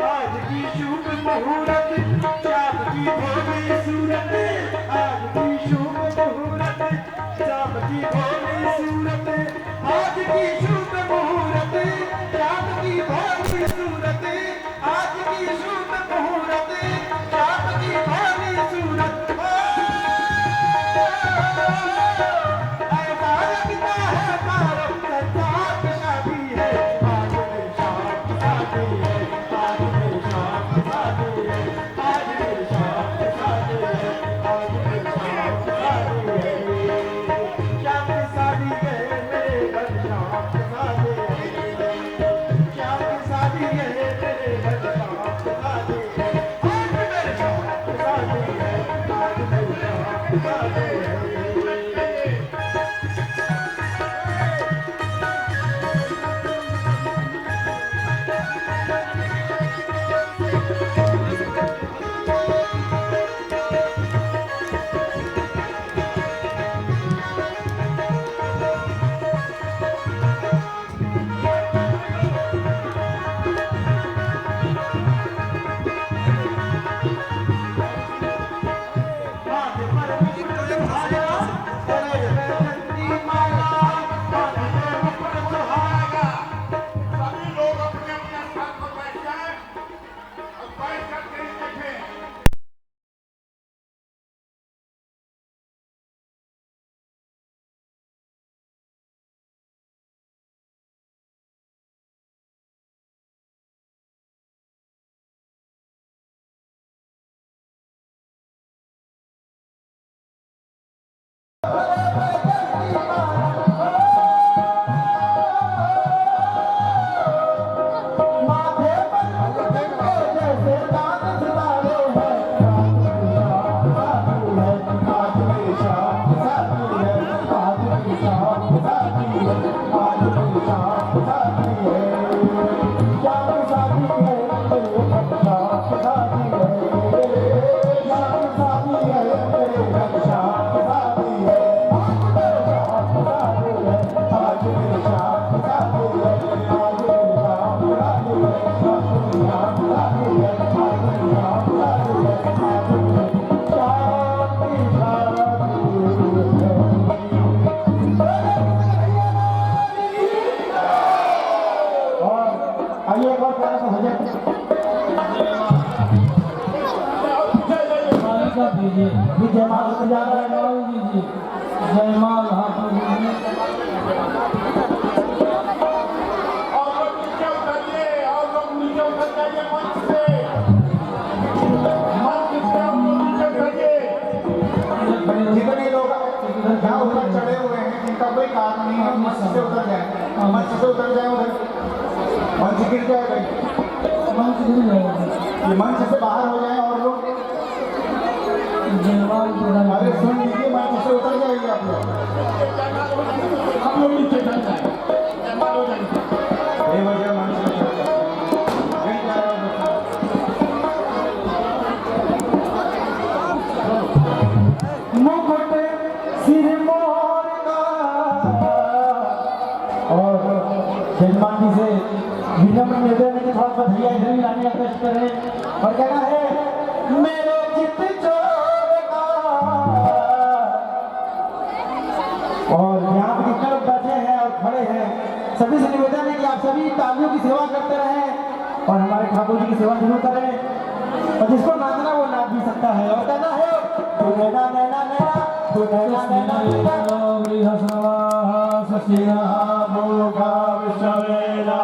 आज की शुभ मुहूर्त, चाँद की भोली सूरत। आज की शुभ मुहूर्त, चाँद की भोली सूरत। आज की शुभ मुहूर्त, चाँद की भोली सूरत। आज की शुभ मुहूर्त, चाँद की भोली सूरत। ऐसा लगता है मारो संसार की शादी है। आज मेरी शाम की शादी है। आज मेरी शाम की शादी है। आज मेरी शाम की शादी है। आज मेरी शाम की शादी है। शाम की शादी है मेरे घर, शाम की शादी है। शाम की शादी है मेरे घर, शाम की शादी है। आज मेरी शाम की शादी है। आज मेरी शाम की शादी है। माथे पर मुकुट सुहागा, गले में चंदी माला। माथे पर मुकुट सुहागा। सभी लोग अपने अपने स्थान पर बैठ जाएं और बैठ करके देखें। माथे पर मुकुट जैसे चांद सितारे हैं। आज मेरी शाम की शादी है। आज मेरी शाम की शादी है। आज मेरी शाम की शादी है। शाम की शादी है मेरे घर, शाम की शादी है। शाम की शादी है मेरे घर, शाम की शादी है। आज मेरी शाम की शादी है। आज मेरी शाम की शादी है। आज मेरी शाम की शादी है। आज मेरी शाम की शादी है। आज मेरी शाम की शादी है। आज मेरी और आइए एक और प्यारा सा भजन। विजय माल बजा रहे हैं। जयमाल हाथ में दीजिए। और लोग नीचे उतरिए, और लोग नीचे उतर जाइए मंच से। मंच से हम लोग नीचे उतरिए। जितने लोग यहाँ ऊपर चढ़े हुए हैं जिनका कोई काम नहीं है, मंच से उतर जाए। मंच से उतर जाए उधर। मंच गिर जाएगा। मंच गिर जाएगा। ये मंच से बाहर हो जाए और लोग। जयमाल प्रदान अरे सुन लीजिए, मंच से उतर जाएंगे आप लोग। हम लोग नीचे चल जाए, जयमाल हो जाएंगे। बेवजह मंच से गिर जाएगा। मुकुट सिर मोर का। और जजमान जी से विनम्र निवेदन है कि थोड़ा बधाइयाँ इधर भी लाने का कष्ट करें। और कहना है मेरे चित्त चोर का। और यहाँ पे जितने लोग बैठे हैं और खड़े हैं, सभी से निवेदन है कि आप सभी तालियों की सेवा करते रहें और हमारे ठाकुर जी की सेवा जरूर करें। और जिसको नाचना वो नाच भी सकता है। और कहना है तू नैना नैना नैना, तू नैना नैना नैना। बृहस्पति सचिना भोगा विश्ववेदा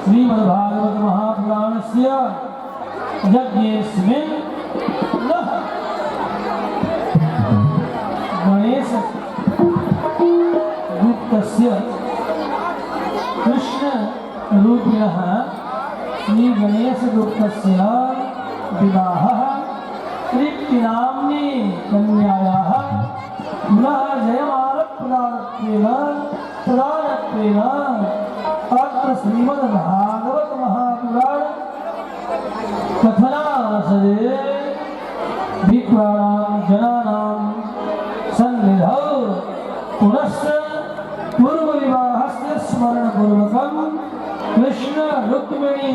श्रीमद्भागवत महापुराणस्य यज्ञेस्मिन् नः गणेश गुप्तस्य कृष्ण रूपिणः श्री गणेश गुप्तस्य विवाहः तृप्तिनाम्नी कन्यायाः पुनः जयमालप्रदानत्वेन अत्र श्रीमद्भागवत महापुराण कथनासरे विप्राणां जनानां सन्निधौ पुनश्च पूर्वविवाहस्य स्मरणपूर्वकं कृष्ण रुक्मिणी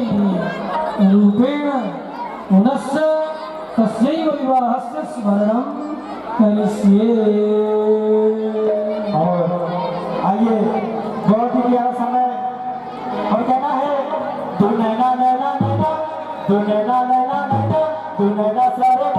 रूपेण पुनश्च तस्यैव विवाहस्य स्मरणं करिष्ये। और आइए बहुत ही प्यारा समय और कहना है तू नैना नैना नैना तू नैना नैना नैना तू नैना सारे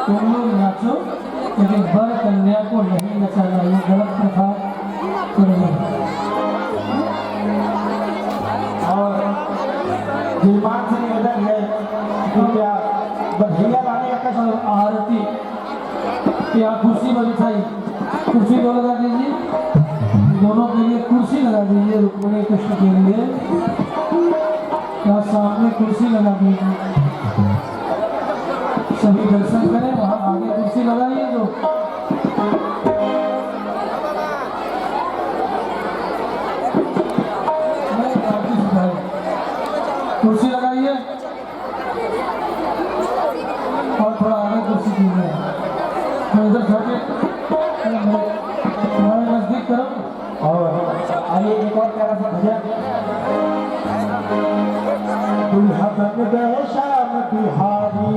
तुम लोग नाचो लेकिन वर कन्या को नहीं नचाना, ये गलत प्रथा करेंगे। और निर्माण से निवेदन है कि क्या बधैया लाने का कैसा आरती क्या कुर्सी बनी, कुर्सी दो लगा दीजिए, दोनों के लिए कुर्सी लगा दीजिए। रुक्मिणी कृष्ण के लिए क्या सामने कुर्सी लगा दीजिए, सभी दर्शन करें। वहाँ आगे कुर्सी लगाइए जो कुर्सी लगाइए और थोड़ा आगे कुर्सी दीजिए। इधर छोटे हमारे नजदीक करो। और आइए एक और प्यारा सा भजन। दूल्हा बन गए श्याम बिहारी,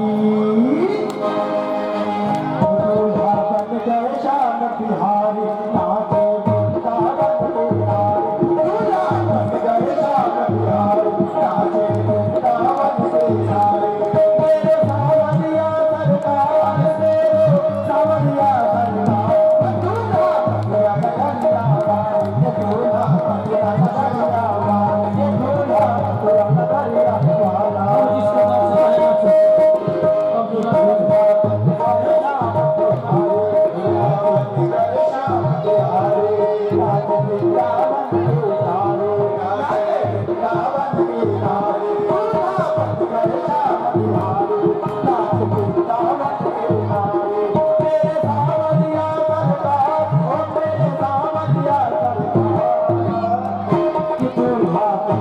दूल्हा बन गए श्याम बिहारी, नाचे वृंदावन बिहारी। दूल्हा बन गए श्याम बिहारी, नाचे वृंदावन बिहारी। मेरे सावरिया सरकार, मेरे सावरिया सरकार, दूल्हा बन गया कन्हैया वाली, दूल्हा बन गया कन्हैया वाली, दूल्हा बन गया कन्हैया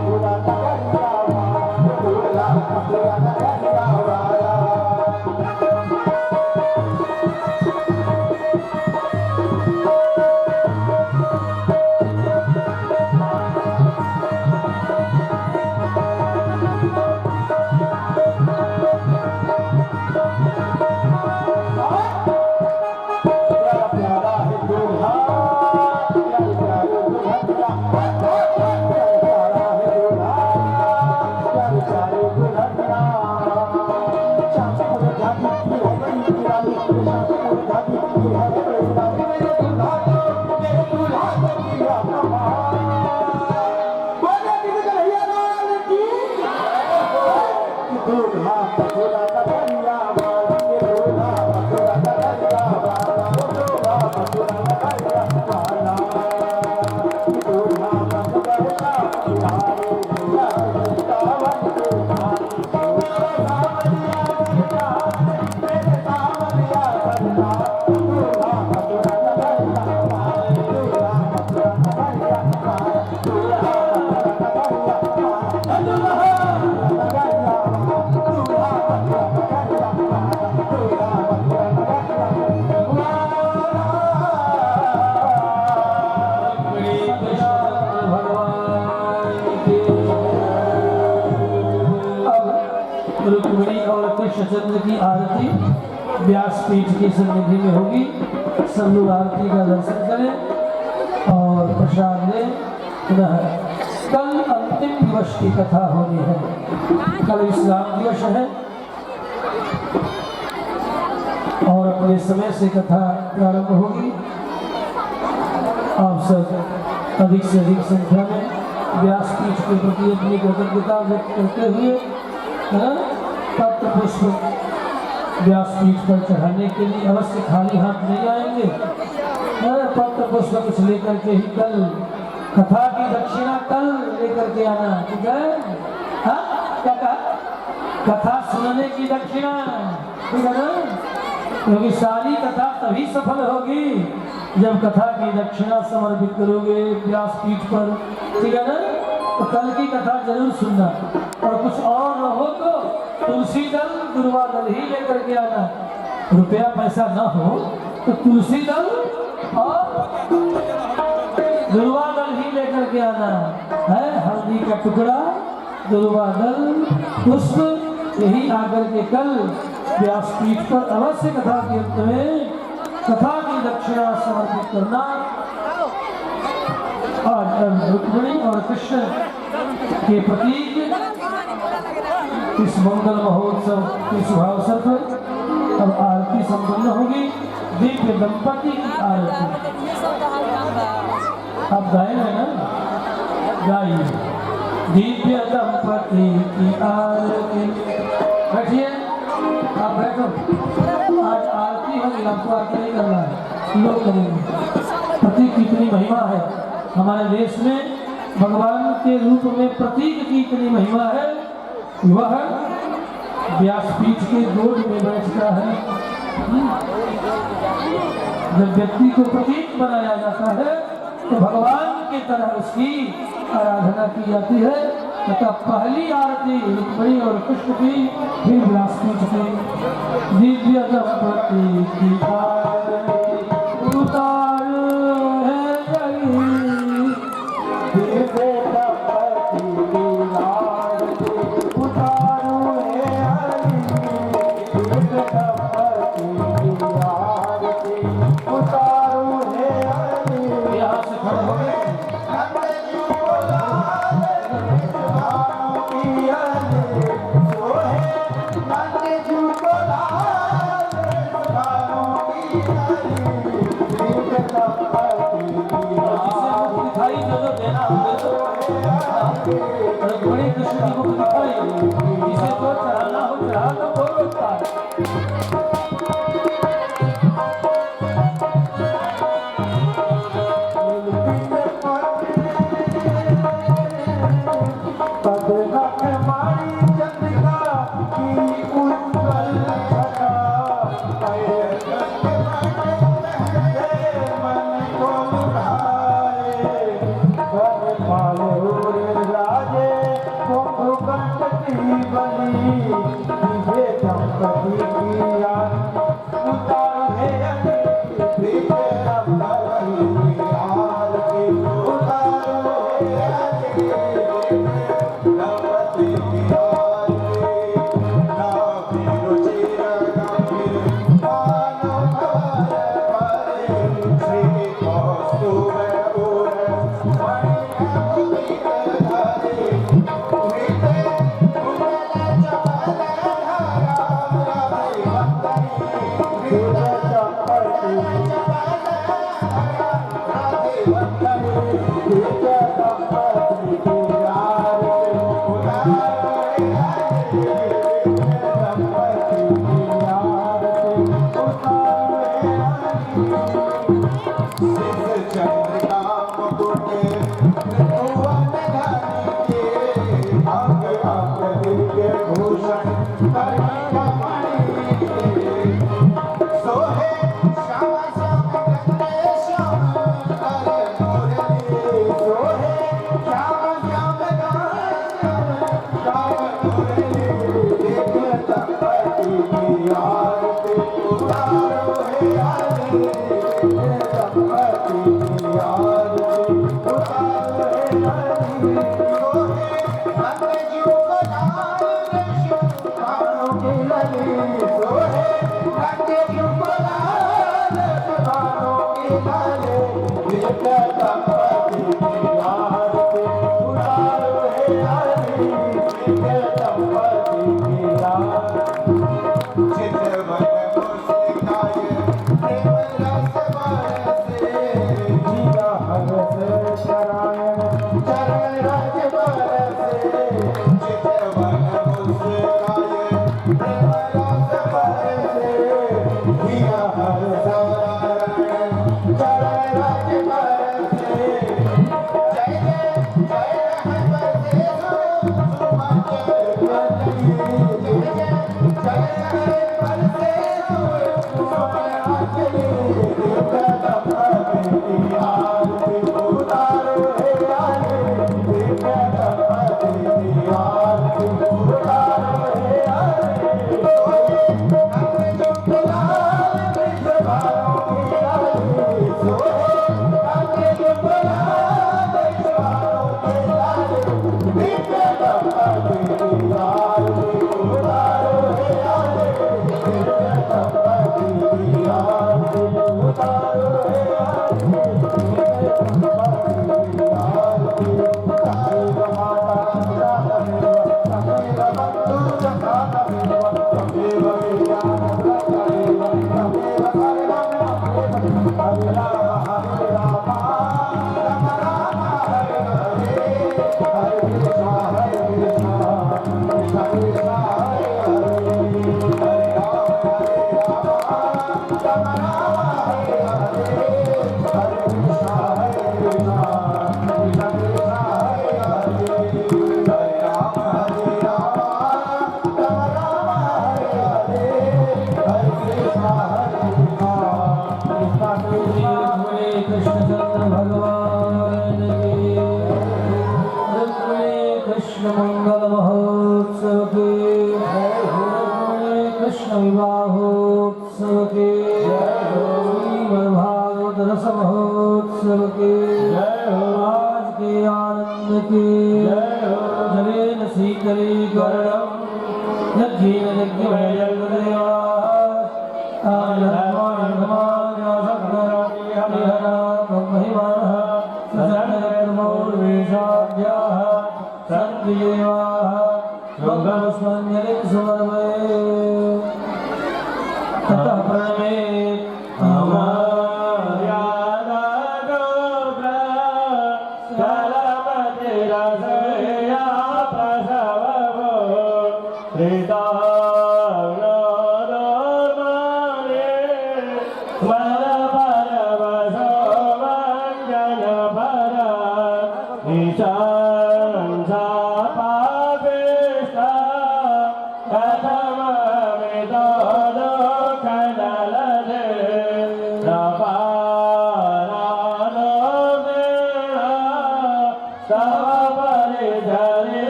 वाला। दूल्हा व्यासपीठ की सन्निधि में होगी। सब लोग आरती का दर्शन करें और प्रसाद लें। पुनः कल अंतिम दिवस की कथा होनी है। कल विश्राम दिवस है और अपने समय से कथा प्रारंभ होगी। आप सब अधिक से अधिक संख्या में व्यासपीठ के प्रति अपनी कृतज्ञता व्यक्त करते हुए पत्र पुष्प व्यासपीठ पर चढ़ाने के लिए अवश्य खाली हाथ नहीं आएंगे। पत्र पुष्प कुछ लेकर के ही कल कथा की दक्षिणा कल लेकर के आना, ठीक है? हाँ, क्या कहा? कथा सुनने की दक्षिणा, ठीक है ना? क्योंकि सारी कथा तभी सफल होगी जब कथा की दक्षिणा समर्पित करोगे व्यासपीठ पर, ठीक है ना? तो कल की कथा जरूर सुनना। और कुछ और न हो तो तुलसी दल दुर्वा दल ही लेकर के आना। रुपया पैसा न हो तो तुलसी दल और दुर्वा दल ही लेकर के आना है। हल्दी का टुकड़ा, दुर्वा दल, पुष्प, यही आकर के कल व्यासपीठ पर अवश्य कथा के अंत में कथा की दक्षिणा समर्पित करना। आज रुक्मिणी और कृष्ण के प्रतीक इस मंगल महोत्सव के शुभावसर पर अब आरती संपन्न होगी। दिव्य दंपति की आरती अब गाएंगे ना, गाइए। दिव्य दंपति की आरती। बैठिए, आप बैठो। आज आरती होगी, आपको आरती नहीं करना है, लोग करेंगे। प्रतीक की इतनी महिमा है हमारे देश में, भगवान के रूप में प्रतीक की इतनी महिमा है। वह व्यासपीठ के गोद में बैठता है। जब व्यक्ति को प्रतीक बनाया जाता है तो भगवान की तरह उसकी आराधना की जाती है। तथा पहली आरती रुक्मिणी और कृष्ण की, फिर व्यासपीठ की। दिव्य दंपति की आरती उतारो है जगी, दिव्य दंपति की आरती उतारो है हरि, दिव्य दंपति की आरती उतारो है हरि। यहाँ से खड़े हो गए। बड़ी कृष्ण की मुख दिखाई, जिसे तो चढ़ाना हो चढ़ा तो बोल सकता है। Thank you.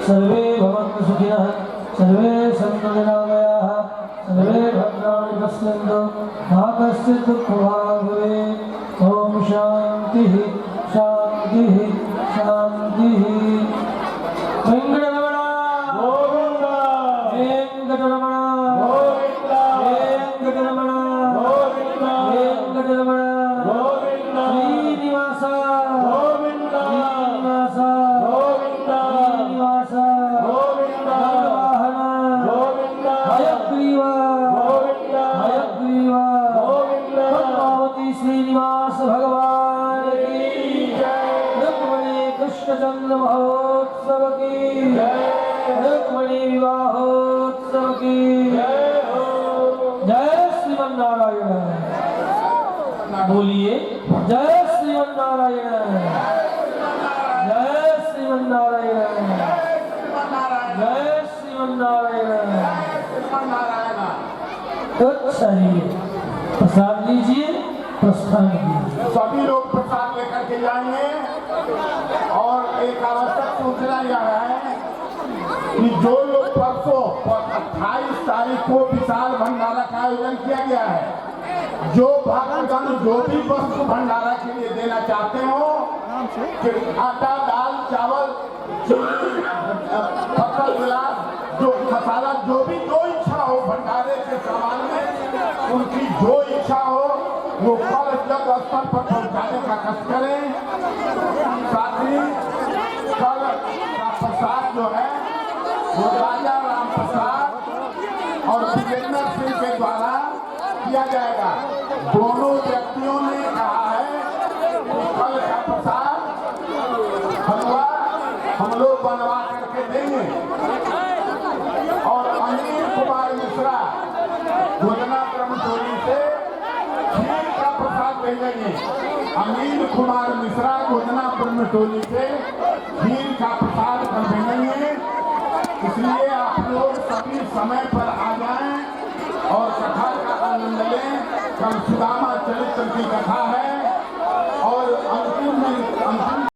सर्वे भवन्तु सुखिनः सर्वे सन्तु निरामयाः सर्वे भद्राणि पश्यन्तु मा कश्चित् दुःखभाग् भवेत् ॐ शान्तिः शान्तिः शान्तिः वेङ्कटरमण गोविन्द वेङ्कटरमण गोविन्द वेङ्कटरमण गोविन्द वेङ्कटरमण गोविन्द श्रीनिवास गोविन्द श्रीनिवास गोविन्द श्रीनिवास गोविन्द वाहन गोविन्द हयग्रीव गोविन्द हयग्रीव गोविन्द पद्मावती श्रीनिवास भगवान की जय रुक्मिणी कृष्णचंद्र महोत्सव की जय रुक्मिणी विवाहोत्सव की जय जय श्रीमन्नारायण बोलिए जय श्रीमन्नारायण जय श्रीमन्नारायण जय श्रीमन्नारायण अच्छा ही प्रसाद लीजिए प्रस्थान कीजिए सभी लोग प्रसाद लेकर के जाएंगे और एक आवश्यक सूचना यह है कि जो लोग परसों 28 तारीख को विशाल भंडारा का आयोजन किया गया है, जो भक्तगण जो भी वस्तु भंडारा के लिए देना चाहते हो कि आटा दाल चावल चीनी फसल गिलास जो मसाला जो भी जो इच्छा हो बंटारे के संबंध में उनकी जो इच्छा हो वो कल जग स्तर पर पहुंचाने का कष्ट करें। साथ ही कल का प्रसाद जो है वो राजा राम प्रसाद और विजेंद्र सिंह के द्वारा किया जाएगा। दोनों व्यक्तियों ने कहा है कि कल का प्रसाद हलवा हम लोग बनवा करके देंगे और अनिल कुमार मिश्रा योजना ब्रह्मचोरी से खीर का प्रसाद भेजेंगे। अनिल कुमार मिश्रा योजना ब्रह्मचोरी से खीर का प्रसाद कर भेजेंगे। इसलिए आप लोग सभी समय पर आ जाएं और कथा का आनंद लें। कल सुदामा चरित्र की कथा है।